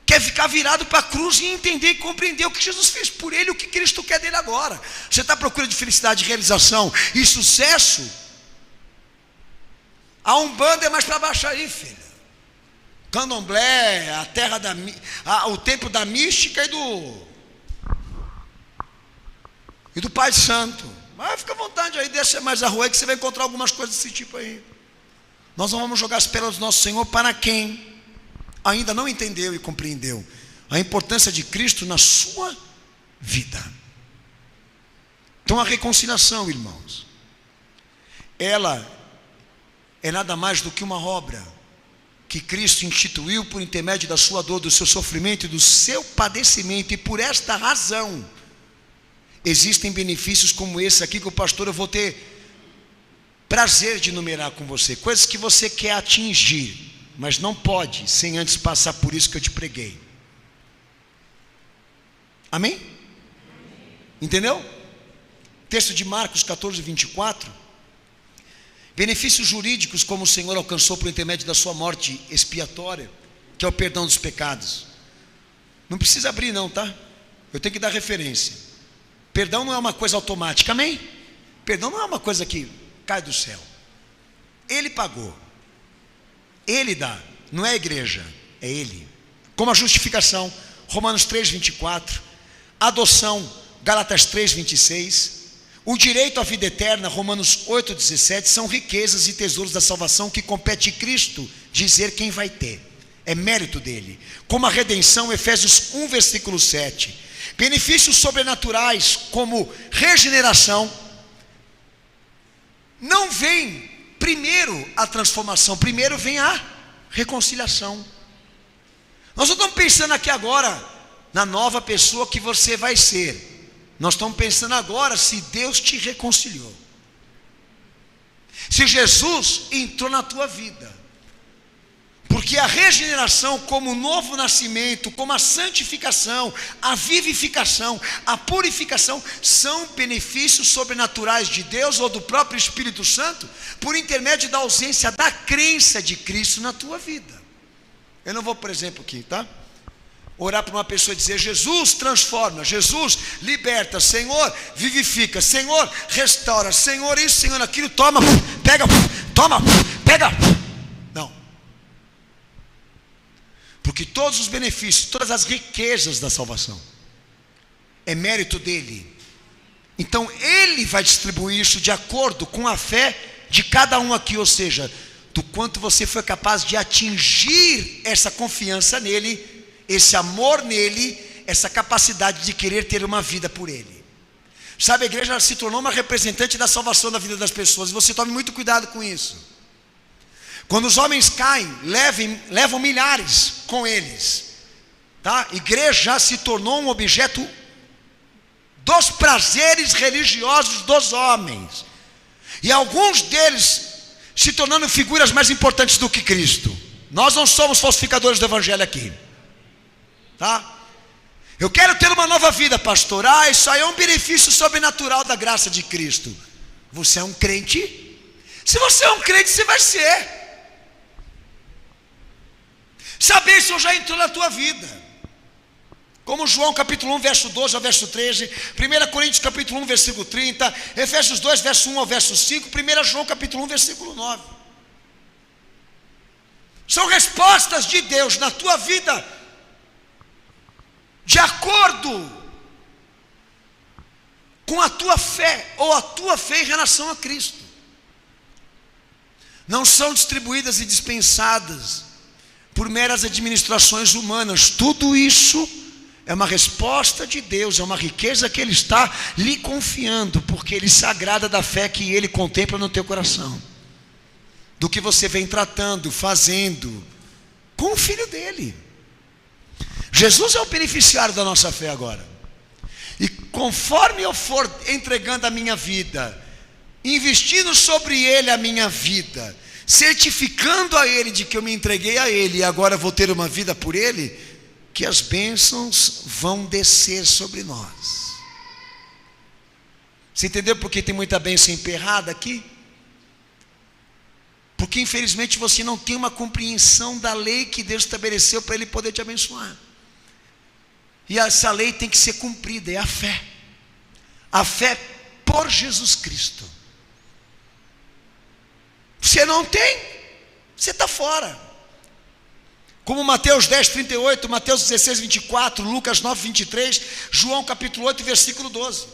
quer ficar virado para a cruz e entender e compreender o que Jesus fez por ele, o que Cristo quer dele agora. Você está à procura de felicidade, realização e sucesso? A Umbanda é mais para baixo aí, filho. Candomblé, a terra o templo da mística e do Pai Santo. Mas fica à vontade aí, desce mais a rua aí que você vai encontrar algumas coisas desse tipo aí. Nós não vamos jogar as pérolas do nosso Senhor para quem ainda não entendeu e compreendeu a importância de Cristo na sua vida. Então a reconciliação, irmãos, ela é nada mais do que uma obra que Cristo instituiu por intermédio da sua dor, do seu sofrimento e do seu padecimento. E por esta razão existem benefícios como esse aqui, que o pastor eu vou ter prazer de enumerar com você, coisas que você quer atingir, mas não pode sem antes passar por isso que eu te preguei. Amém? Entendeu? Texto de Marcos 14, 24. Benefícios jurídicos como o Senhor alcançou por intermédio da sua morte expiatória, que é o perdão dos pecados. Não precisa abrir não, tá? Eu tenho que dar referência. Perdão não é uma coisa automática, amém? Perdão não é uma coisa que cai do céu. Ele pagou, Ele dá, não é a igreja, é Ele. Como a justificação, Romanos 3, 24. Adoção, Gálatas 3, 26. O direito à vida eterna, Romanos 8, 17, são riquezas e tesouros da salvação que compete a Cristo dizer quem vai ter. É mérito dele. Como a redenção, Efésios 1, versículo 7. Benefícios sobrenaturais, como regeneração. Não vem primeiro a transformação, primeiro vem a reconciliação. Nós não estamos pensando aqui agora na nova pessoa que você vai ser. Nós estamos pensando agora se Deus te reconciliou. Se Jesus entrou na tua vida. Porque a regeneração, como o novo nascimento, como a santificação, a vivificação, a purificação, são benefícios sobrenaturais de Deus ou do próprio Espírito Santo, por intermédio da ausência da crença de Cristo na tua vida. Eu não vou, por exemplo, aqui, tá? Orar para uma pessoa e dizer: Jesus transforma, Jesus liberta, Senhor vivifica, Senhor restaura, Senhor isso, Senhor aquilo, toma, pega, toma, pega. Não. Porque todos os benefícios, todas as riquezas da salvação é mérito dele. Então ele vai distribuir isso de acordo com a fé de cada um aqui, ou seja, do quanto você foi capaz de atingir essa confiança nele, esse amor nele, essa capacidade de querer ter uma vida por ele. Sabe, a igreja se tornou uma representante da salvação da vida das pessoas, e você tome muito cuidado com isso. Quando os homens caem, levam milhares com eles, tá? A igreja já se tornou um objeto dos prazeres religiosos dos homens, e alguns deles se tornando figuras mais importantes do que Cristo. Nós não somos falsificadores do evangelho aqui, tá? Eu quero ter uma nova vida, pastor. Isso aí é um benefício sobrenatural da graça de Cristo. Você é um crente? Se você é um crente, você vai ser. Se a bênção já entrou na tua vida, como João capítulo 1, verso 12 ao verso 13, 1 Coríntios capítulo 1, versículo 30, Efésios 2, verso 1 ao verso 5, 1 João capítulo 1, versículo 9. São respostas de Deus na tua vida, de acordo com a tua fé, ou a tua fé em relação a Cristo. Não são distribuídas e dispensadas por meras administrações humanas. Tudo isso é uma resposta de Deus, é uma riqueza que Ele está lhe confiando, porque Ele se agrada da fé que Ele contempla no teu coração, do que você vem tratando, fazendo com o Filho dEle. Jesus é o beneficiário da nossa fé agora, e conforme eu for entregando a minha vida, investindo sobre Ele a minha vida, certificando a Ele de que eu me entreguei a Ele e agora vou ter uma vida por Ele, que as bênçãos vão descer sobre nós. Você entendeu por que tem muita bênção emperrada aqui? Porque infelizmente você não tem uma compreensão da lei que Deus estabeleceu para Ele poder te abençoar. E essa lei tem que ser cumprida, é a fé. A fé por Jesus Cristo. Você não tem, você está fora. Como Mateus 10, 38, Mateus 16, 24, Lucas 9, 23, João capítulo 8, versículo 12.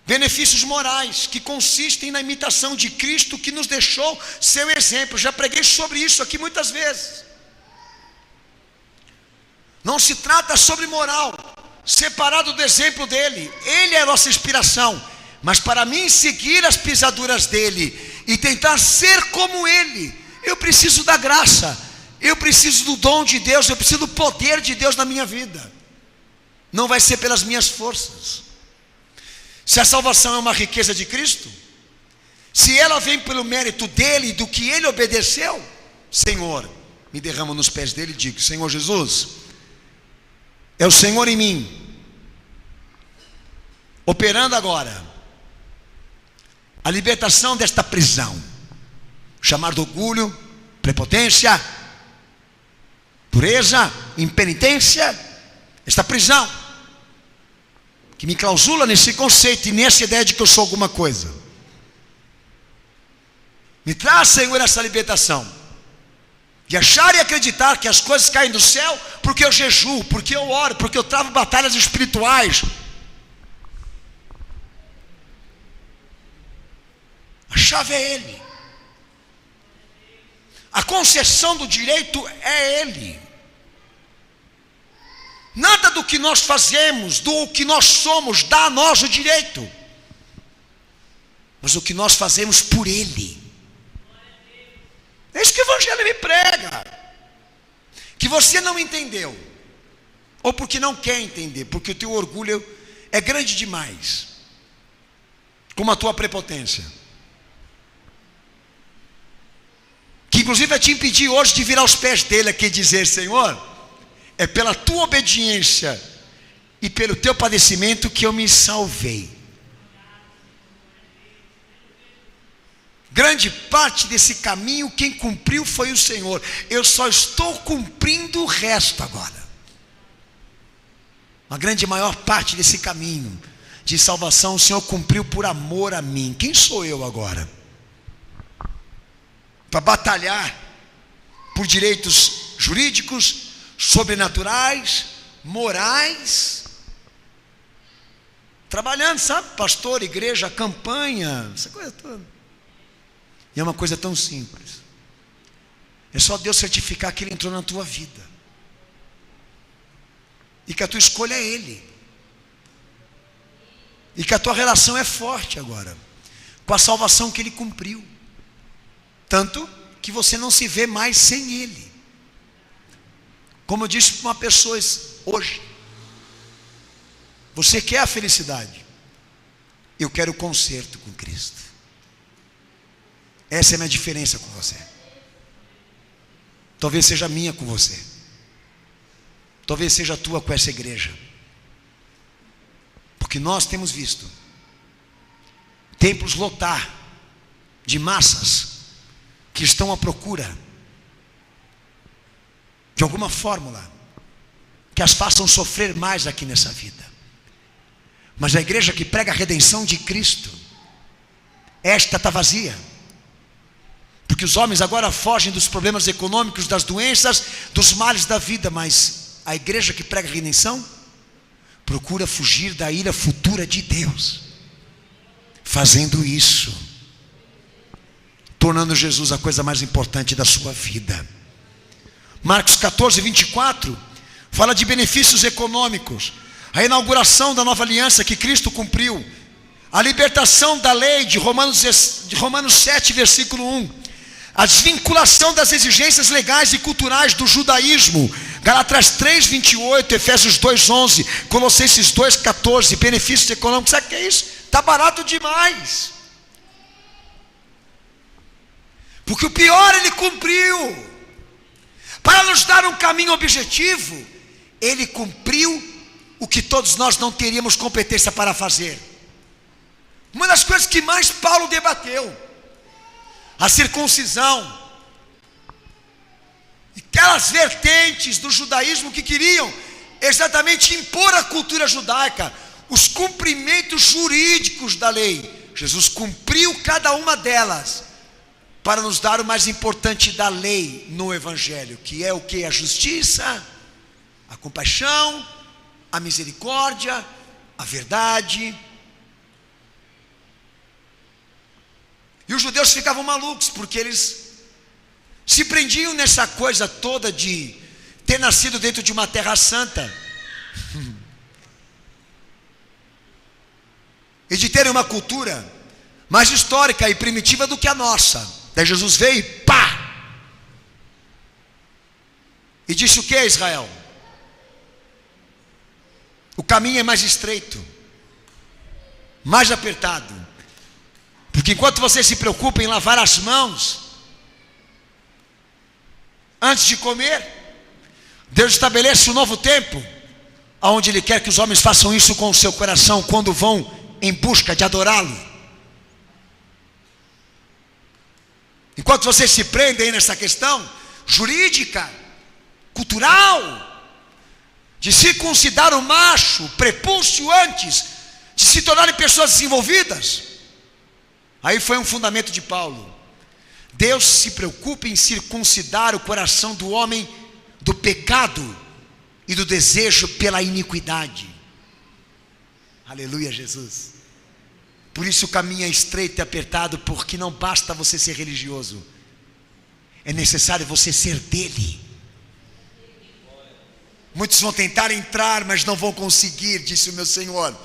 Benefícios morais que consistem na imitação de Cristo, que nos deixou seu exemplo. Já preguei sobre isso aqui muitas vezes. Não se trata sobre moral, separado do exemplo dele. Ele é a nossa inspiração. Mas para mim seguir as pisaduras dele e tentar ser como ele, eu preciso da graça, eu preciso do dom de Deus, eu preciso do poder de Deus na minha vida. Não vai ser pelas minhas forças. Se a salvação é uma riqueza de Cristo, se ela vem pelo mérito dele, do que ele obedeceu, Senhor, me derramo nos pés dele e digo: Senhor Jesus, é o Senhor em mim, operando agora a libertação desta prisão, chamada orgulho, prepotência, dureza, impenitência, esta prisão que me clausula nesse conceito e nessa ideia de que eu sou alguma coisa. Me traz, Senhor, essa libertação de achar e acreditar que as coisas caem do céu porque eu jejuo, porque eu oro, porque eu travo batalhas espirituais. A chave é Ele. A concessão do direito é Ele. Nada do que nós fazemos, do que nós somos, dá a nós o direito, mas o que nós fazemos por Ele. É isso que o Evangelho me prega, que você não entendeu, ou porque não quer entender, porque o teu orgulho é grande demais, como a tua prepotência, que inclusive vai te impedir hoje de virar os pés dele aqui e dizer: Senhor, é pela tua obediência e pelo teu padecimento que eu me salvei. Grande parte desse caminho quem cumpriu foi o Senhor, eu só estou cumprindo o resto agora. Uma grande maior parte desse caminho de salvação o Senhor cumpriu por amor a mim. Quem sou eu agora para batalhar por direitos jurídicos, sobrenaturais, morais, trabalhando, sabe, pastor, igreja, campanha, essa coisa toda. E é uma coisa tão simples, é só Deus certificar que Ele entrou na tua vida e que a tua escolha é Ele, e que a tua relação é forte agora com a salvação que Ele cumpriu, tanto que você não se vê mais sem Ele. Como eu disse para uma pessoa hoje: você quer a felicidade? Eu quero o conserto com Cristo. Essa é a minha diferença com você. Talvez seja a minha com você, talvez seja a tua com essa igreja, porque nós temos visto templos lotar de massas que estão à procura de alguma fórmula que as façam sofrer mais aqui nessa vida. Mas a igreja que prega a redenção de Cristo, esta está vazia, porque os homens agora fogem dos problemas econômicos, das doenças, dos males da vida, mas a igreja que prega a redenção procura fugir da ira futura de Deus, fazendo isso, tornando Jesus a coisa mais importante da sua vida. Marcos 14, 24 fala de benefícios econômicos, a inauguração da nova aliança que Cristo cumpriu, a libertação da lei de Romanos 7, versículo 1, a desvinculação das exigências legais e culturais do judaísmo, Gálatas 3, 28, Efésios 2, 11, Colossenses 2, 14, benefícios econômicos. Sabe o que é isso? Está barato demais, porque o pior Ele cumpriu. Para nos dar um caminho objetivo, Ele cumpriu o que todos nós não teríamos competência para fazer. Uma das coisas que mais Paulo debateu, a circuncisão, aquelas vertentes do judaísmo que queriam exatamente impor à cultura judaica os cumprimentos jurídicos da lei. Jesus cumpriu cada uma delas para nos dar o mais importante da lei no Evangelho, que é o que? A justiça, a compaixão, a misericórdia, a verdade. E os judeus ficavam malucos, porque eles se prendiam nessa coisa toda de ter nascido dentro de uma terra santa e de terem uma cultura mais histórica e primitiva do que a nossa. Daí Jesus veio e pá! E disse o que, Israel? O caminho é mais estreito, mais apertado, porque enquanto você se preocupa em lavar as mãos antes de comer, Deus estabelece um novo tempo, onde Ele quer que os homens façam isso com o seu coração, quando vão em busca de adorá-lo. Enquanto você se prende aí nessa questão jurídica, cultural, de circuncidar o macho, o prepúcio antes de se tornarem pessoas desenvolvidas, aí foi um fundamento de Paulo. Deus se preocupa em circuncidar o coração do homem do pecado e do desejo pela iniquidade. Aleluia, Jesus. Por isso o caminho é estreito e apertado, porque não basta você ser religioso, é necessário você ser dele. Muitos vão tentar entrar, mas não vão conseguir, disse o meu Senhor,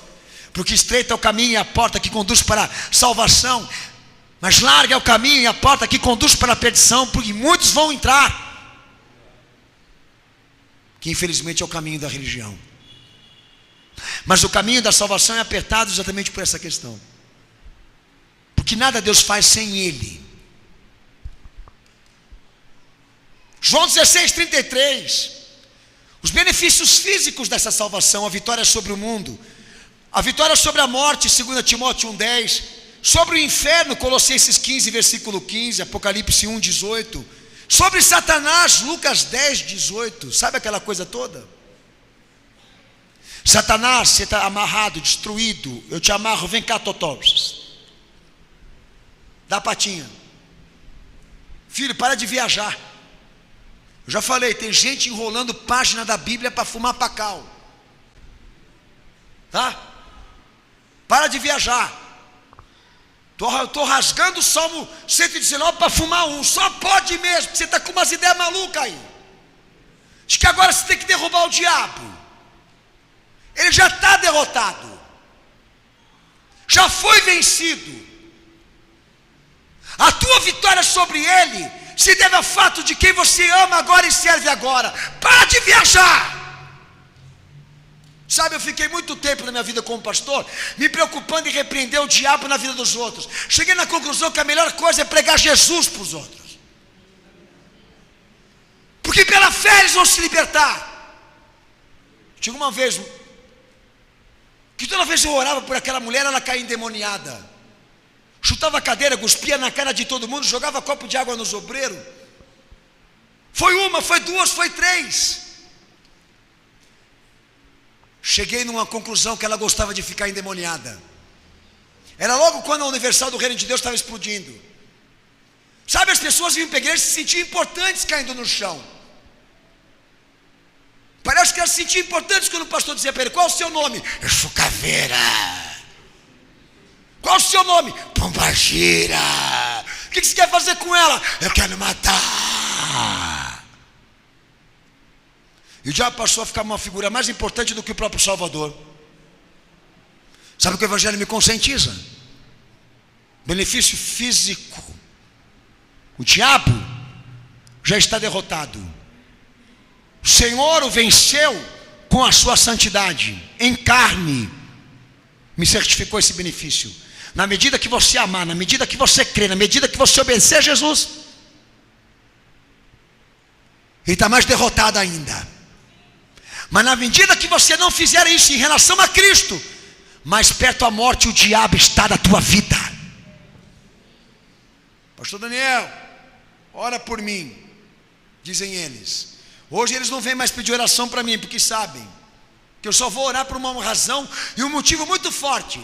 porque estreito é o caminho e a porta que conduz para a salvação, Mas larga é o caminho e a porta que conduz para a perdição, porque muitos vão entrar, que infelizmente é o caminho da religião. Mas o caminho da salvação é apertado exatamente por essa questão, porque nada Deus faz sem Ele. João 16:33, os benefícios físicos dessa salvação: a vitória sobre o mundo, a vitória sobre a morte, 2 Timóteo 1:10, sobre o inferno, Colossenses 15, versículo 15, Apocalipse 1:18, sobre Satanás, Lucas 10:18, sabe aquela coisa toda? Satanás, você está amarrado, destruído, eu te amarro, vem cá, totó, dá a patinha, filho, para de viajar. Eu já falei, tem gente enrolando página da Bíblia para fumar pacal, tá? Para de viajar. Estou rasgando o Salmo 119 para fumar um. Só pode mesmo, porque você está com umas ideias malucas aí. Acho que agora você tem que derrubar o diabo. Ele já está derrotado, já foi vencido. A tua vitória sobre ele se deve ao fato de quem você ama agora e serve agora. Para de viajar. Sabe, eu fiquei muito tempo na minha vida como pastor me preocupando em repreender o diabo na vida dos outros. Cheguei na conclusão que a melhor coisa é pregar Jesus para os outros, porque pela fé eles vão se libertar. Tinha uma vez que toda vez eu orava por aquela mulher, ela caía endemoniada, chutava a cadeira, cuspia na cara de todo mundo, jogava copo de água nos obreiros. Foi uma, foi duas, foi três. Cheguei numa conclusão que ela gostava de ficar endemoniada. Era logo quando a Universal do Reino de Deus estava explodindo. Sabe, as pessoas vinham para a igreja e se sentiam importantes caindo no chão. Parece que elas se sentiam importantes quando o pastor dizia para ele: qual é o seu nome? Eu sou Caveira. Qual é o seu nome? Pombagira. O que você quer fazer com ela? Eu quero matar. E o diabo passou a ficar uma figura mais importante do que o próprio Salvador. Sabe o que o Evangelho me conscientiza? Benefício físico. O diabo já está derrotado. O Senhor o venceu com a sua santidade, em carne. Me certificou esse benefício. Na medida que você amar, na medida que você crer, na medida que você obedecer a Jesus, ele está mais derrotado ainda. Mas na medida que você não fizer isso em relação a Cristo, mais perto a morte o diabo está da tua vida. Pastor Daniel, ora por mim, dizem eles. Hoje eles não vêm mais pedir oração para mim, porque sabem que eu só vou orar por uma razão e um motivo muito forte.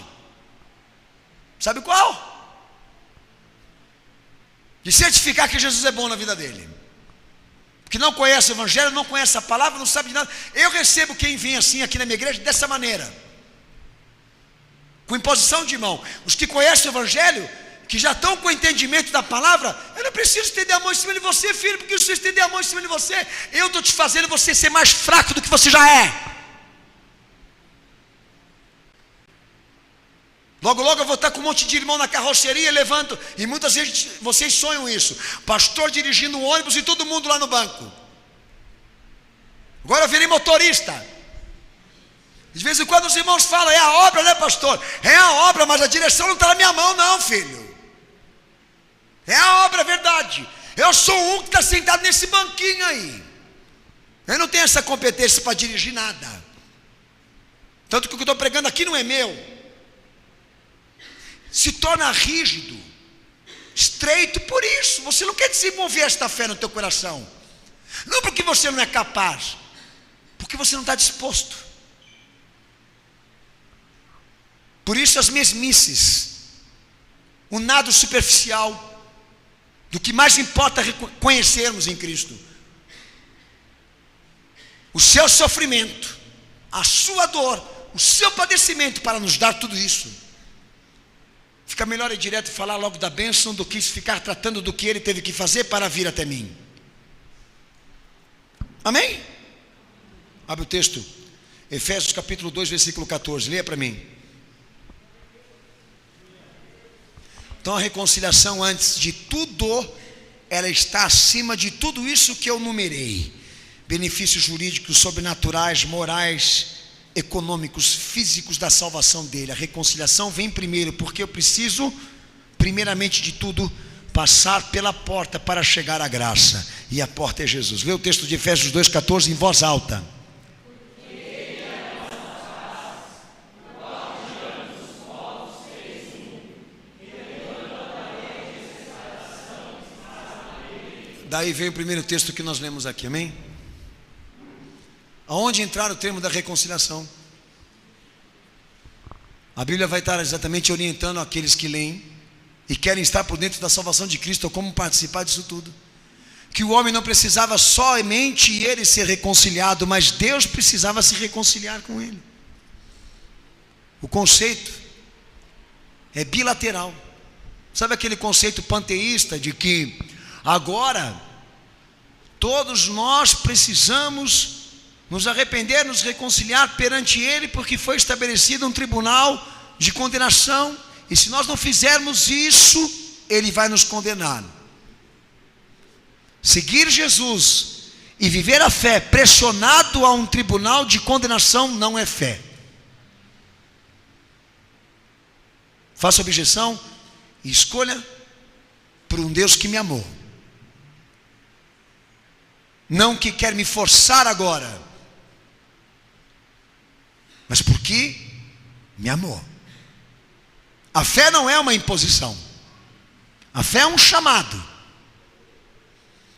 Sabe qual? De certificar que Jesus é bom na vida dele. Porque não conhece o Evangelho, não conhece a palavra, não sabe de nada. Eu recebo quem vem assim aqui na minha igreja dessa maneira, com imposição de mão. Os que conhecem o Evangelho, que já estão com o entendimento da palavra, eu não preciso estender a mão em cima de você, filho, porque se eu estender a mão em cima de você, eu estou te fazendo você ser mais fraco do que você já é. Logo, logo eu vou estar com um monte de irmão na carroceria, levanto, e muitas vezes vocês sonham isso, pastor dirigindo um ônibus e todo mundo lá no banco. Agora eu virei motorista. De vez em quando os irmãos falam: é a obra, né, pastor? É a obra, mas a direção não está na minha mão, não, filho. É a obra, é verdade. Eu sou um que está sentado nesse banquinho aí. Eu não tenho essa competência para dirigir nada. Tanto que o que eu estou pregando aqui não é meu. Se torna rígido, estreito por isso. Você não quer desenvolver esta fé no teu coração. Não porque você não é capaz, porque você não está disposto. Por isso as mesmices, o nado superficial do que mais importa conhecermos em Cristo. O seu sofrimento, a sua dor, o seu padecimento para nos dar tudo isso. Fica melhor ir direto e falar logo da bênção do que ficar tratando do que ele teve que fazer para vir até mim. Amém? Abre o texto, Efésios capítulo 2, versículo 14, leia para mim. Então a reconciliação, antes de tudo, ela está acima de tudo isso que eu numerei: benefícios jurídicos, sobrenaturais, morais, econômicos, físicos da salvação dele. A reconciliação vem primeiro, porque eu preciso, primeiramente de tudo, passar pela porta para chegar à graça, e a porta é Jesus. Lê o texto de Efésios 2,14 em voz alta. Daí vem o primeiro texto que nós lemos aqui, amém? Aonde entrar o termo da reconciliação? A Bíblia vai estar exatamente orientando aqueles que leem e querem estar por dentro da salvação de Cristo, ou como participar disso tudo. Que o homem não precisava somente ele ser reconciliado, mas Deus precisava se reconciliar com ele. O conceito é bilateral. Sabe aquele conceito panteísta de que agora todos nós precisamos nos arrepender, nos reconciliar perante Ele, porque foi estabelecido um tribunal de condenação, e se nós não fizermos isso, Ele vai nos condenar. Seguir Jesus e viver a fé pressionado a um tribunal de condenação não é fé. Faça objeção e escolha por um Deus que me amou, não que quer me forçar agora, mas porque me amou. A fé não é uma imposição, a fé é um chamado.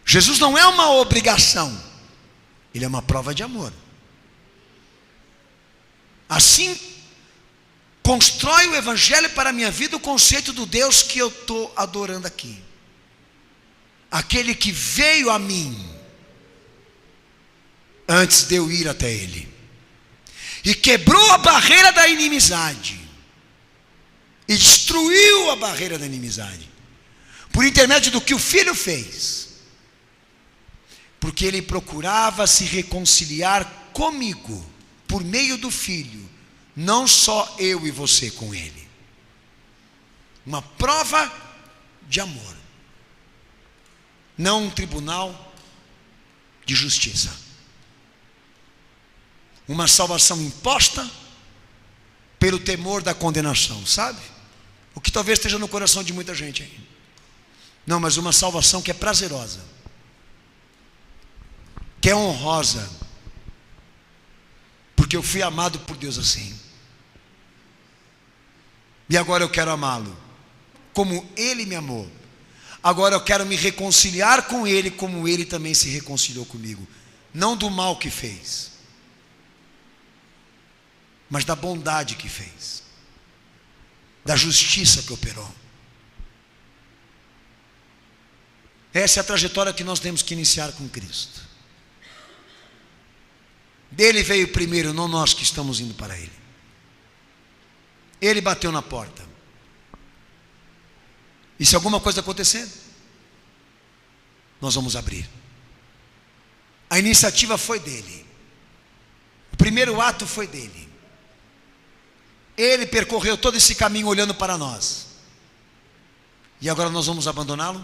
Jesus não é uma obrigação, Ele é uma prova de amor. Assim constrói o Evangelho para a minha vida o conceito do Deus que eu estou adorando aqui. Aquele que veio a mim antes de eu ir até Ele, e quebrou a barreira da inimizade, e destruiu a barreira da inimizade, por intermédio do que o Filho fez, porque Ele procurava se reconciliar comigo, por meio do Filho, não só eu e você com Ele. Uma prova de amor, não um tribunal de justiça. Uma salvação imposta pelo temor da condenação, sabe? O que talvez esteja no coração de muita gente aí. Não, mas uma salvação que é prazerosa, que é honrosa, porque eu fui amado por Deus assim, e agora eu quero amá-lo como Ele me amou. Agora eu quero me reconciliar com Ele como Ele também se reconciliou comigo, não do mal que fez, mas da bondade que fez, da justiça que operou. Essa é a trajetória que nós temos que iniciar com Cristo. Dele veio primeiro, não nós que estamos indo para Ele. Ele bateu na porta. E se alguma coisa acontecer, nós vamos abrir. A iniciativa foi dele. O primeiro ato foi dele. Ele percorreu todo esse caminho olhando para nós. E agora nós vamos abandoná-lo?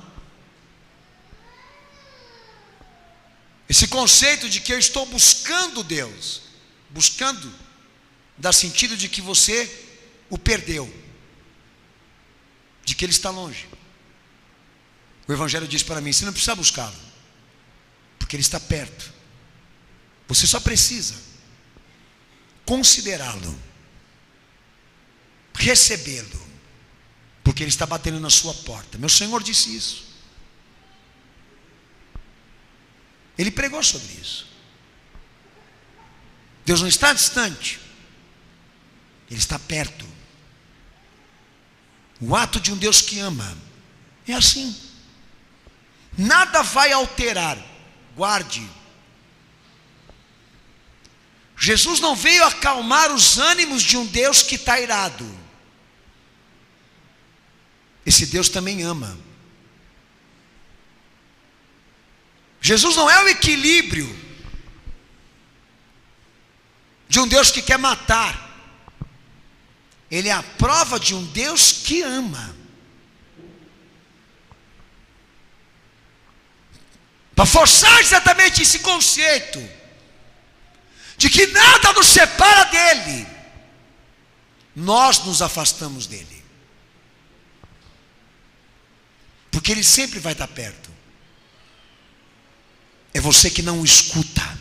Esse conceito de que eu estou buscando Deus, buscando, dá sentido de que você o perdeu, de que Ele está longe. O Evangelho diz para mim: você não precisa buscá-lo, porque Ele está perto. Você só precisa considerá-lo, recebê-lo, porque Ele está batendo na sua porta. Meu Senhor disse isso. Ele pregou sobre isso. Deus não está distante, Ele está perto. O ato de um Deus que ama é assim. Nada vai alterar. Guarde. Jesus não veio acalmar os ânimos de um Deus que está irado. Esse Deus também ama. Jesus não é o equilíbrio de um Deus que quer matar. Ele é a prova de um Deus que ama. forçar exatamente esse conceito de que nada nos separa dele, nós nos afastamos dele, porque ele sempre vai estar perto. É você que não o escuta.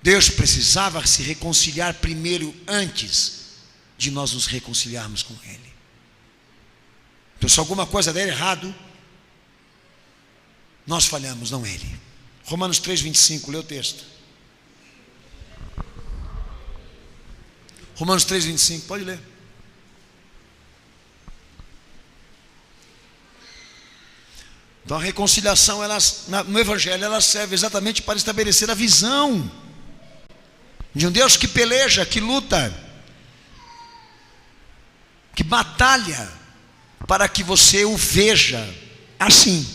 Deus precisava se reconciliar primeiro, antes de nós nos reconciliarmos com ele. Então, se alguma coisa der errado, nós falhamos, não ele. Romanos 3:25, lê o texto. Romanos 3:25, pode ler. Então a reconciliação, no Evangelho, ela serve exatamente para estabelecer a visão de um Deus que peleja, que luta, que batalha, para que você o veja assim,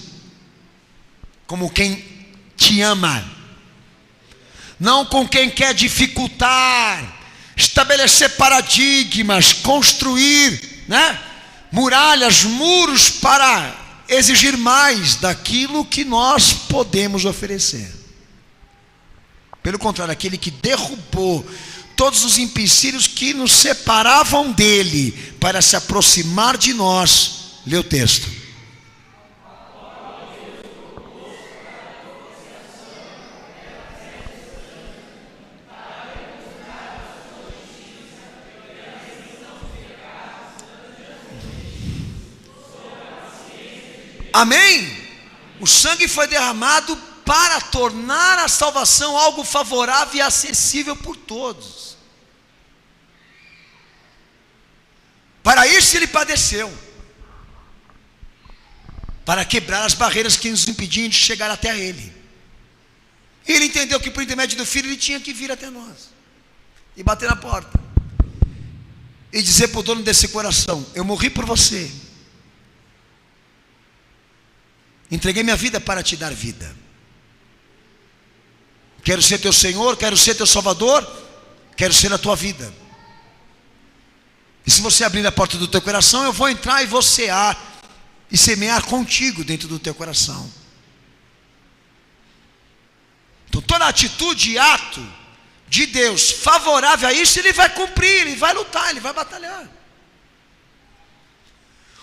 como quem te ama, não com quem quer dificultar, estabelecer paradigmas, construir, muralhas, muros para exigir mais daquilo que nós podemos oferecer. Pelo contrário, aquele que derrubou todos os empecilhos que nos separavam dele para se aproximar de nós. Lê o texto. Amém? O sangue foi derramado para tornar a salvação algo favorável e acessível por todos. Para isso ele padeceu, para quebrar as barreiras que nos impediam de chegar até ele. E ele entendeu que por intermédio do Filho ele tinha que vir até nós e bater na porta e dizer para o dono desse coração: eu morri por você, entreguei minha vida para te dar vida. Quero ser teu Senhor, quero ser teu Salvador, quero ser a tua vida. E se você abrir a porta do teu coração, eu vou entrar e vou cear e semear contigo dentro do teu coração. Então toda atitude e ato de Deus favorável a isso, ele vai cumprir, ele vai lutar, ele vai batalhar.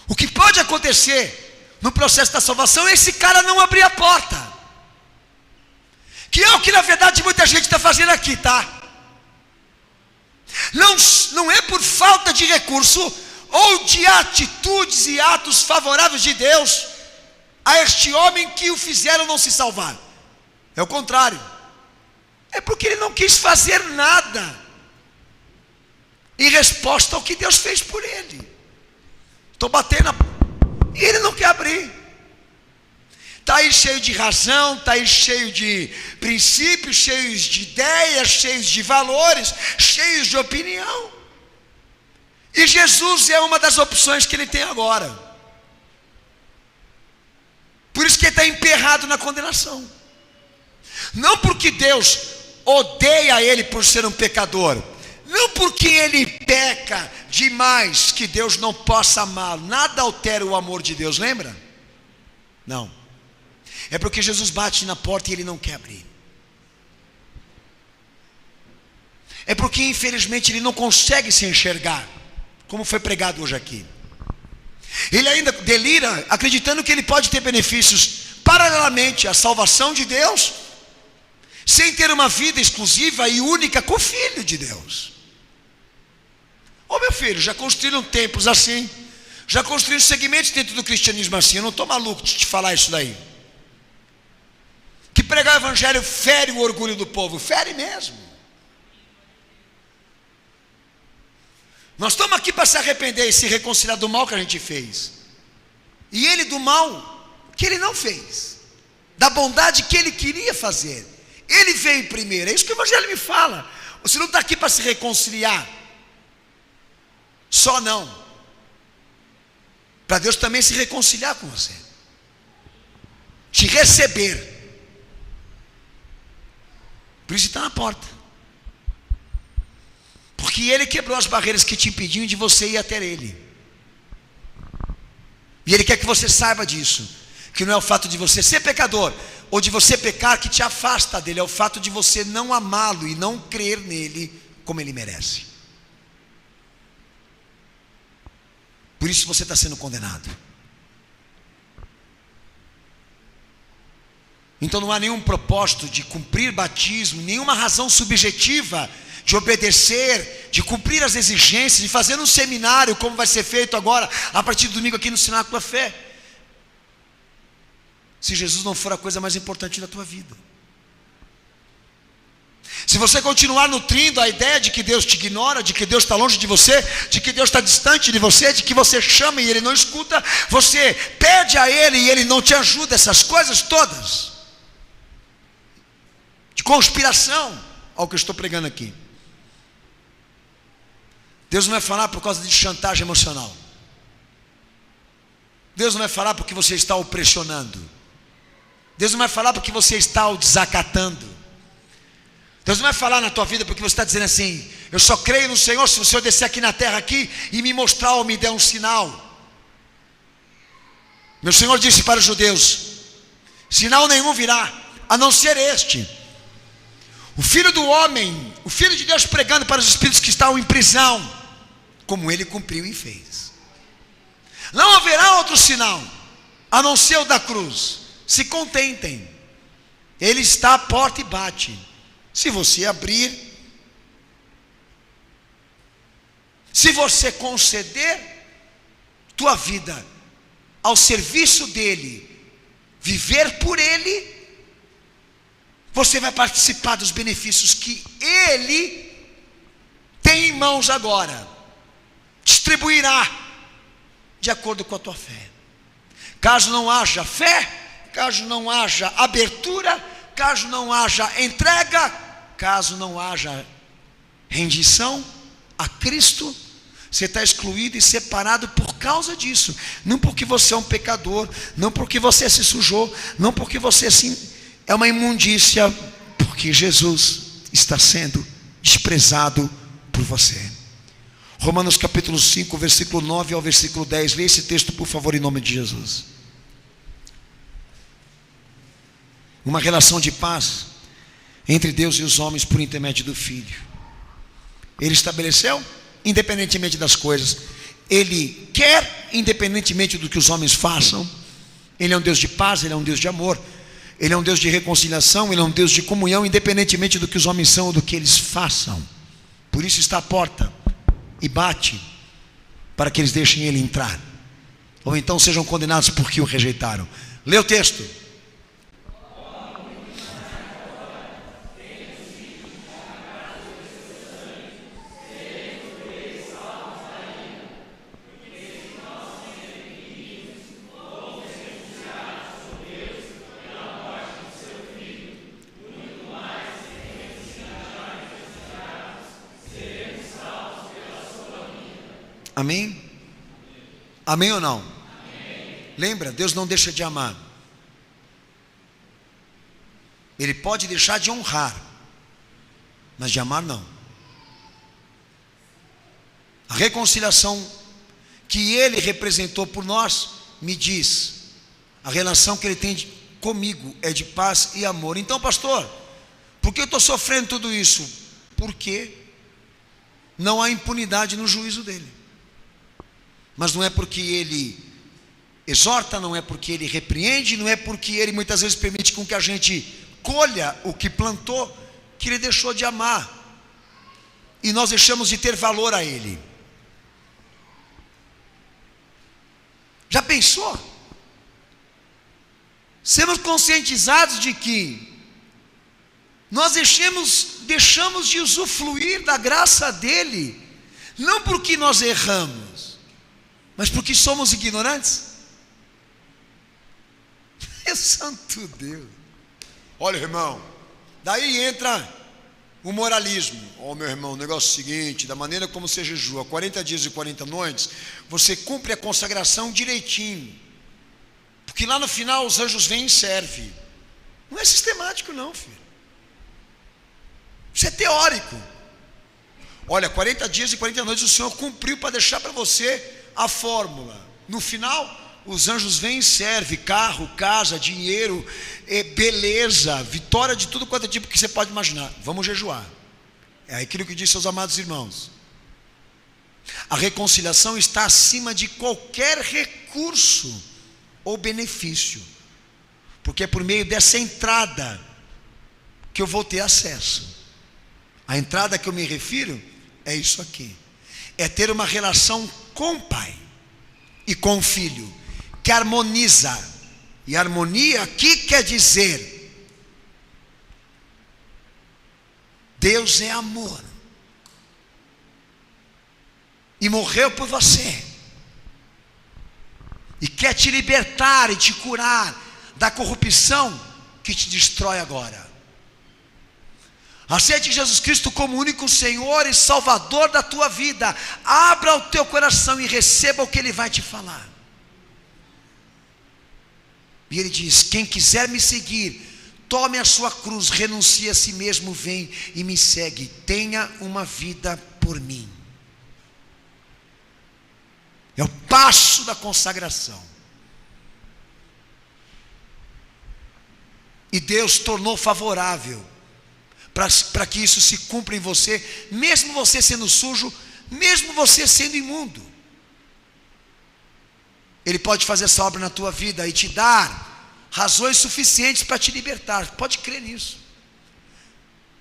O que pode acontecer no processo da salvação é esse cara não abrir a porta, que é o que na verdade muita gente está fazendo aqui, tá? Não é por falta de recurso ou de atitudes e atos favoráveis de Deus a este homem que o fizeram não se salvar. É o contrário, é porque ele não quis fazer nada em resposta ao que Deus fez por ele. Estou batendo e ele não quer abrir. Está aí cheio de razão, está aí cheio de princípios, cheios de ideias, cheios de valores, cheios de opinião. E Jesus é uma das opções que ele tem agora. Por isso que ele está emperrado na condenação. Não porque Deus odeia ele por ser um pecador, não porque ele peca demais que Deus não possa amá-lo. Nada altera o amor de Deus, lembra? Não. É porque Jesus bate na porta e ele não quer abrir. É porque infelizmente ele não consegue se enxergar, como foi pregado hoje aqui. Ele ainda delira acreditando que ele pode ter benefícios paralelamente à salvação de Deus, sem ter uma vida exclusiva e única com o Filho de Deus. Ô meu filho, já construíram templos assim, já construíram segmentos dentro do cristianismo assim. Eu não estou maluco de te falar isso daí. Que pregar o evangelho fere o orgulho do povo, fere mesmo. Nós estamos aqui para se arrepender e se reconciliar do mal que a gente fez, e ele do mal que ele não fez, da bondade que ele queria fazer. Ele veio primeiro, é isso que o evangelho me fala. Você não está aqui para se reconciliar só, não, para Deus também se reconciliar com você, te receber. Por isso está na porta, porque ele quebrou as barreiras que te impediam de você ir até ele. E ele quer que você saiba disso, que não é o fato de você ser pecador ou de você pecar que te afasta dele, é o fato de você não amá-lo e não crer nele como ele merece. Por isso você está sendo condenado. Então não há nenhum propósito de cumprir batismo, nenhuma razão subjetiva de obedecer, de cumprir as exigências, de fazer um seminário, como vai ser feito agora, a partir do domingo aqui no Cenáculo da Fé, se Jesus não for a coisa mais importante da tua vida. Se você continuar nutrindo a ideia de que Deus te ignora, de que Deus está longe de você, de que Deus está distante de você, de que você chama e Ele não escuta, você pede a Ele e Ele não te ajuda, essas coisas todas de conspiração ao que eu estou pregando aqui. Deus não vai falar por causa de chantagem emocional. Deus não vai falar porque você está o pressionando. Deus não vai falar porque você está o desacatando. Deus não vai falar na tua vida porque você está dizendo assim: eu só creio no Senhor se o Senhor descer aqui na terra aqui e me mostrar ou me der um sinal. Meu Senhor disse para os judeus: sinal nenhum virá, a não ser este. O Filho do Homem, o Filho de Deus pregando para os espíritos que estão em prisão, como Ele cumpriu e fez. Não haverá outro sinal, a não ser o da cruz. Se contentem, Ele está à porta e bate. Se você abrir, se você conceder tua vida ao serviço dEle, viver por Ele, você vai participar dos benefícios que Ele tem em mãos agora. Distribuirá de acordo com a tua fé. Caso não haja fé, caso não haja abertura, caso não haja entrega, caso não haja rendição a Cristo, você está excluído e separado por causa disso. Não porque você é um pecador, não porque você se sujou, não porque você é uma imundícia, porque Jesus está sendo desprezado por você. Romanos capítulo 5, versículo 9 ao versículo 10. Leia esse texto, por favor, em nome de Jesus. Uma relação de paz entre Deus e os homens por intermédio do Filho. Ele estabeleceu, independentemente das coisas. Ele quer, independentemente do que os homens façam. Ele é um Deus de paz, Ele é um Deus de amor. Ele é um Deus de reconciliação, Ele é um Deus de comunhão, independentemente do que os homens são ou do que eles façam. Por isso está à porta e bate, para que eles deixem Ele entrar, ou então sejam condenados porque o rejeitaram. Lê o texto. Amém? Amém ou não? Amém. Lembra, Deus não deixa de amar. Ele pode deixar de honrar, mas de amar não. A reconciliação que Ele representou por nós me diz: a relação que Ele tem comigo é de paz e amor. Então, pastor, por que eu estou sofrendo tudo isso? Porque não há impunidade no juízo dele. Mas não é porque Ele exorta, não é porque Ele repreende, não é porque Ele muitas vezes permite com que a gente colha o que plantou, que Ele deixou de amar, e nós deixamos de ter valor a Ele. Já pensou? Sermos conscientizados de que nós deixamos de usufruir da graça dEle, não porque nós erramos, mas porque somos ignorantes. É santo Deus. Olha, irmão, daí entra o moralismo. Meu irmão, o negócio é o seguinte: da maneira como você jejua 40 dias e 40 noites, você cumpre a consagração direitinho, porque lá no final os anjos vêm e servem. Não é sistemático não, filho. Isso é teórico. Olha, 40 dias e 40 noites o Senhor cumpriu para deixar para você a fórmula. No final, os anjos vêm e servem carro, casa, dinheiro, beleza, vitória de tudo quanto é tipo que você pode imaginar. Vamos jejuar. É aquilo que disse aos amados irmãos. A reconciliação está acima de qualquer recurso ou benefício, porque é por meio dessa entrada que eu vou ter acesso. A entrada que eu me refiro é isso aqui: é ter uma relação com o Pai e com o Filho, que harmoniza. E harmonia aqui quer dizer: Deus é amor e morreu por você, e quer te libertar e te curar da corrupção que te destrói agora. Aceite Jesus Cristo como único Senhor e Salvador da tua vida. Abra o teu coração e receba o que Ele vai te falar. E Ele diz: quem quiser me seguir, tome a sua cruz, renuncie a si mesmo, vem e me segue. Tenha uma vida por mim. É o passo da consagração. E Deus tornou favorável para que isso se cumpra em você, mesmo você sendo sujo, mesmo você sendo imundo. Ele pode fazer essa obra na tua vida e te dar razões suficientes para te libertar. Pode crer nisso.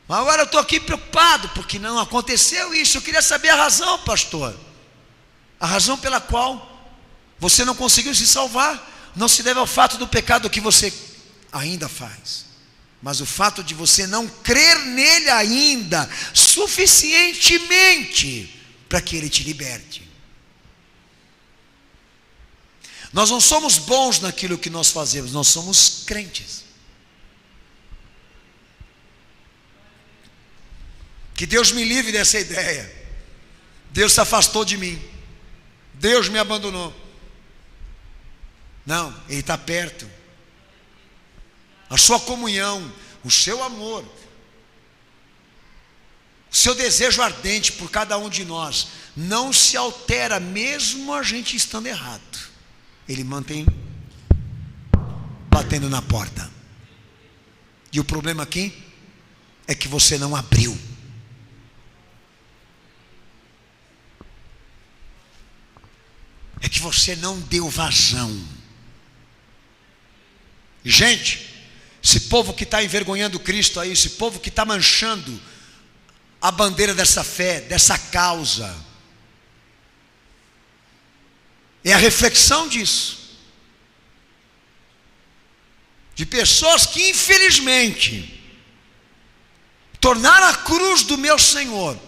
Mas agora eu estou aqui preocupado porque não aconteceu isso. Eu queria saber a razão, pastor. A razão pela qual você não conseguiu se salvar não se deve ao fato do pecado que você ainda faz, mas o fato de você não crer nele ainda suficientemente para que ele te liberte. Nós não somos bons naquilo que nós fazemos, nós somos crentes. Que Deus me livre dessa ideia. Deus se afastou de mim, Deus me abandonou. Não, Ele está perto. A sua comunhão, o seu amor, o seu desejo ardente por cada um de nós não se altera, mesmo a gente estando errado. Ele mantém batendo na porta. E o problema aqui é que você não abriu. É que você não deu vazão. Gente, esse povo que está envergonhando Cristo aí, esse povo que está manchando a bandeira dessa fé, dessa causa, é a reflexão disso, de pessoas que infelizmente tornaram a cruz do meu Senhor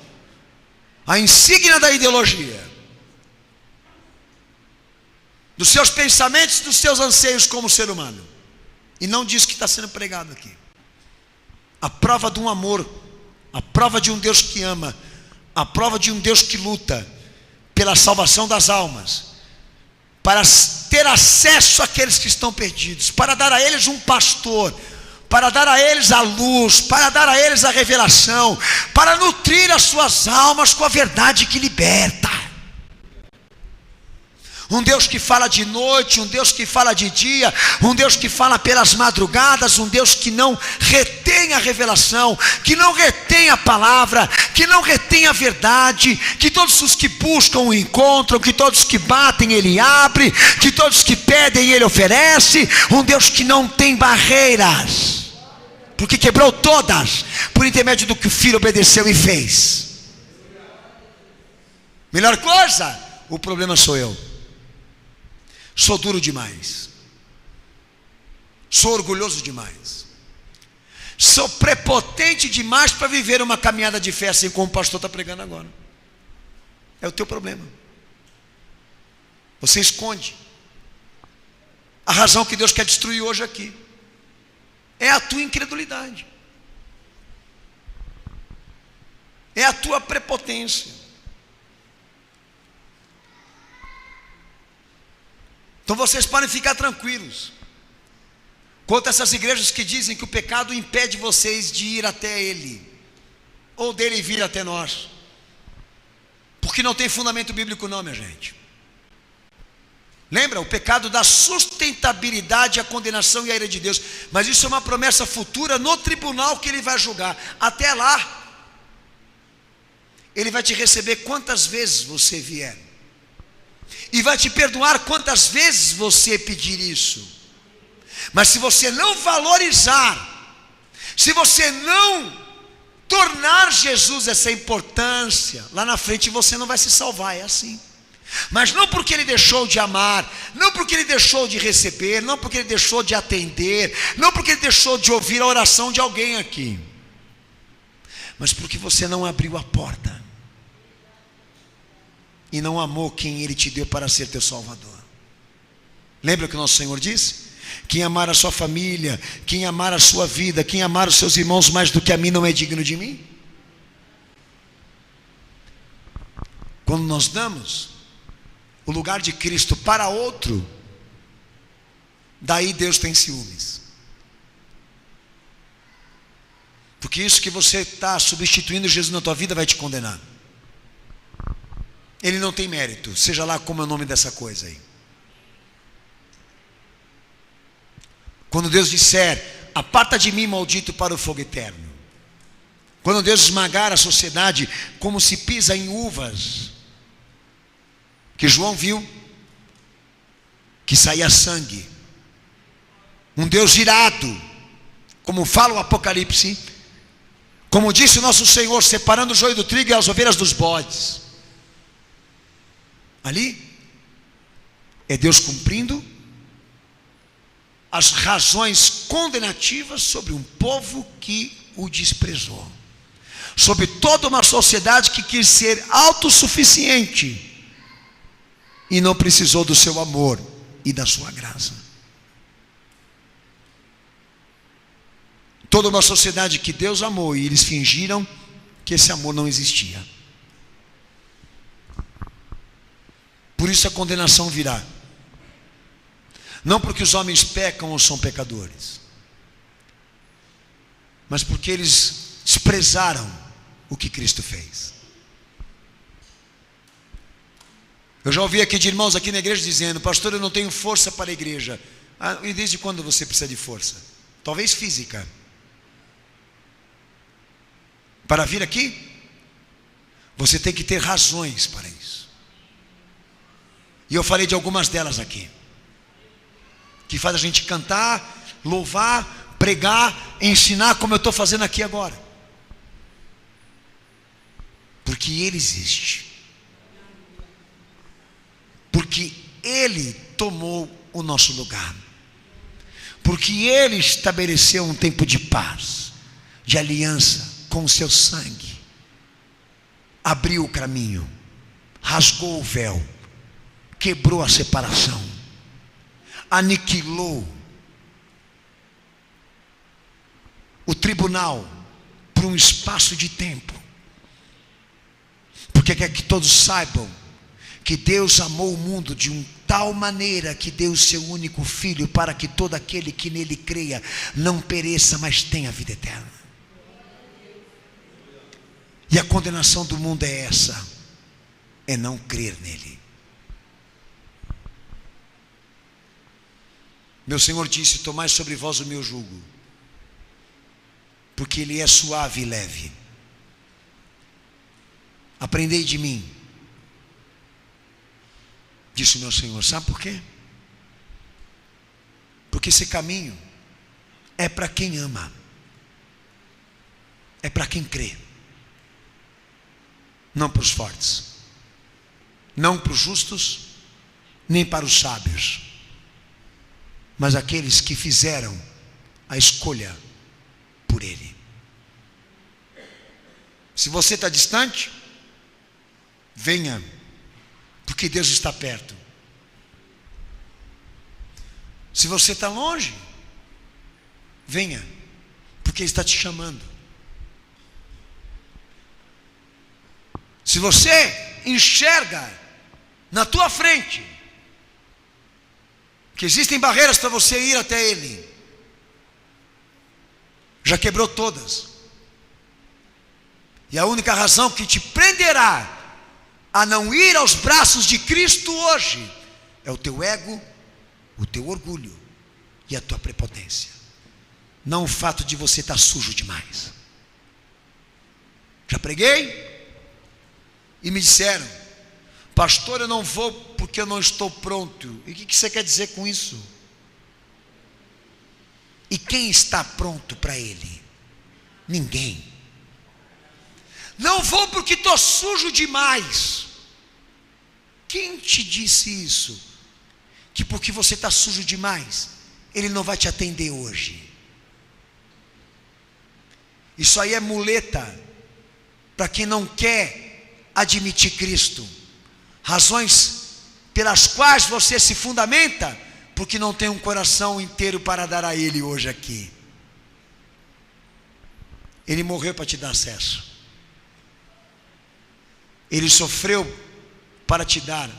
a insígnia da ideologia, dos seus pensamentos, dos seus anseios como ser humano. E não diz que está sendo pregado aqui. A prova de um amor, a prova de um Deus que ama, a prova de um Deus que luta pela salvação das almas, para ter acesso àqueles que estão perdidos, para dar a eles um pastor, para dar a eles a luz, para dar a eles a revelação, para nutrir as suas almas com a verdade que liberta. Um Deus que fala de noite, um Deus que fala de dia, um Deus que fala pelas madrugadas, um Deus que não retém a revelação, que não retém a palavra, que não retém a verdade, que todos os que buscam o encontram, que todos que batem Ele abre, que todos que pedem Ele oferece. Um Deus que não tem barreiras, porque quebrou todas por intermédio do que o Filho obedeceu e fez. Melhor coisa, o problema sou eu. Sou duro demais, sou orgulhoso demais, sou prepotente demais para viver uma caminhada de fé assim como o pastor está pregando agora. É o teu problema. Você esconde a razão que Deus quer destruir hoje aqui. É a tua incredulidade, é a tua prepotência. Então vocês podem ficar tranquilos quanto a essas igrejas que dizem que o pecado impede vocês de ir até Ele, ou dele vir até nós, porque não tem fundamento bíblico não, minha gente. Lembra? O pecado dá sustentabilidade à condenação e à ira de Deus. Mas isso é uma promessa futura no tribunal que Ele vai julgar. Até lá, Ele vai te receber quantas vezes você vier. E vai te perdoar quantas vezes você pedir isso. Mas se você não valorizar, se você não tornar Jesus essa importância, lá na frente você não vai se salvar, é assim. Mas não porque Ele deixou de amar, não porque Ele deixou de receber, não porque Ele deixou de atender, não porque Ele deixou de ouvir a oração de alguém aqui, mas porque você não abriu a porta e não amou quem Ele te deu para ser teu Salvador. Lembra o que o nosso Senhor disse? Quem amar a sua família, quem amar a sua vida, quem amar os seus irmãos mais do que a mim não é digno de mim. Quando nós damos o lugar de Cristo para outro, daí Deus tem ciúmes. Porque isso que você está substituindo Jesus na tua vida vai te condenar. Ele não tem mérito, seja lá como é o nome dessa coisa aí. Quando Deus disser, aparta de mim, maldito, para o fogo eterno. Quando Deus esmagar a sociedade como se pisa em uvas, que João viu, que saía sangue. Um Deus irado, como fala o Apocalipse, como disse o nosso Senhor, separando o joio do trigo e as ovelhas dos bodes. Ali é Deus cumprindo as razões condenativas sobre um povo que o desprezou, sobre toda uma sociedade que quis ser autossuficiente e não precisou do seu amor e da sua graça. Toda uma sociedade que Deus amou e eles fingiram que esse amor não existia. Por isso a condenação virá. Não porque os homens pecam ou são pecadores, mas porque eles desprezaram o que Cristo fez. Eu já ouvi aqui de irmãos aqui na igreja dizendo: pastor, eu não tenho força para a igreja. E desde quando você precisa de força? Talvez física. Para vir aqui, você tem que ter razões para isso. E eu falei de algumas delas aqui, que faz a gente cantar, louvar, pregar, ensinar como eu estou fazendo aqui agora. Porque Ele existe. Porque Ele tomou o nosso lugar. Porque Ele estabeleceu um tempo de paz, de aliança com o seu sangue. Abriu o caminho, rasgou o véu, quebrou a separação, aniquilou o tribunal por um espaço de tempo, porque quer que todos saibam que Deus amou o mundo de tal maneira que deu o seu único Filho, para que todo aquele que nele creia não pereça, mas tenha vida eterna. E a condenação do mundo é essa: é não crer nele. Meu Senhor disse: tomai sobre vós o meu jugo, porque ele é suave e leve. Aprendei de mim, disse o meu Senhor. Sabe por quê? Porque esse caminho é para quem ama, é para quem crê, não para os fortes, não para os justos, nem para os sábios, mas aqueles que fizeram a escolha por Ele. Se você está distante, venha, porque Deus está perto. Se você está longe, venha, porque Ele está te chamando. Se você enxerga na tua frente que existem barreiras para você ir até Ele, já quebrou todas. E a única razão que te prenderá a não ir aos braços de Cristo hoje é o teu ego, o teu orgulho e a tua prepotência. Não o fato de você estar sujo demais. Já preguei e me disseram: pastor, eu não vou porque eu não estou pronto. E o que você quer dizer com isso? E quem está pronto para ele? Ninguém. Não vou porque estou sujo demais. Quem te disse isso? Que porque você está sujo demais, ele não vai te atender hoje. Isso aí é muleta para quem não quer admitir Cristo. Razões pelas quais você se fundamenta, porque não tem um coração inteiro para dar a Ele hoje aqui. Ele morreu para te dar acesso. Ele sofreu para te dar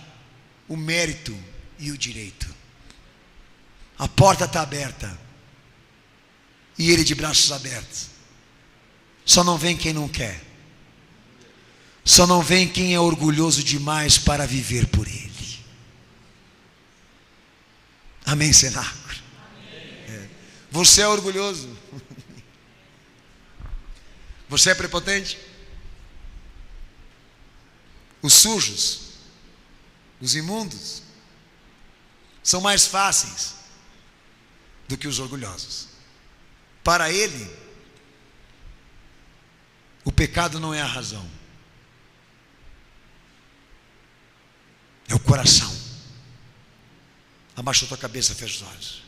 o mérito e o direito. A porta está aberta e Ele de braços abertos. Só não vem quem não quer. Só não vem quem é orgulhoso demais para viver por Ele. Amém, cenáculo? É. Você é orgulhoso? Você é prepotente? Os sujos, os imundos, são mais fáceis do que os orgulhosos. Para ele, o pecado não é a razão, é o coração. Abaixa a tua cabeça, fecha os olhos.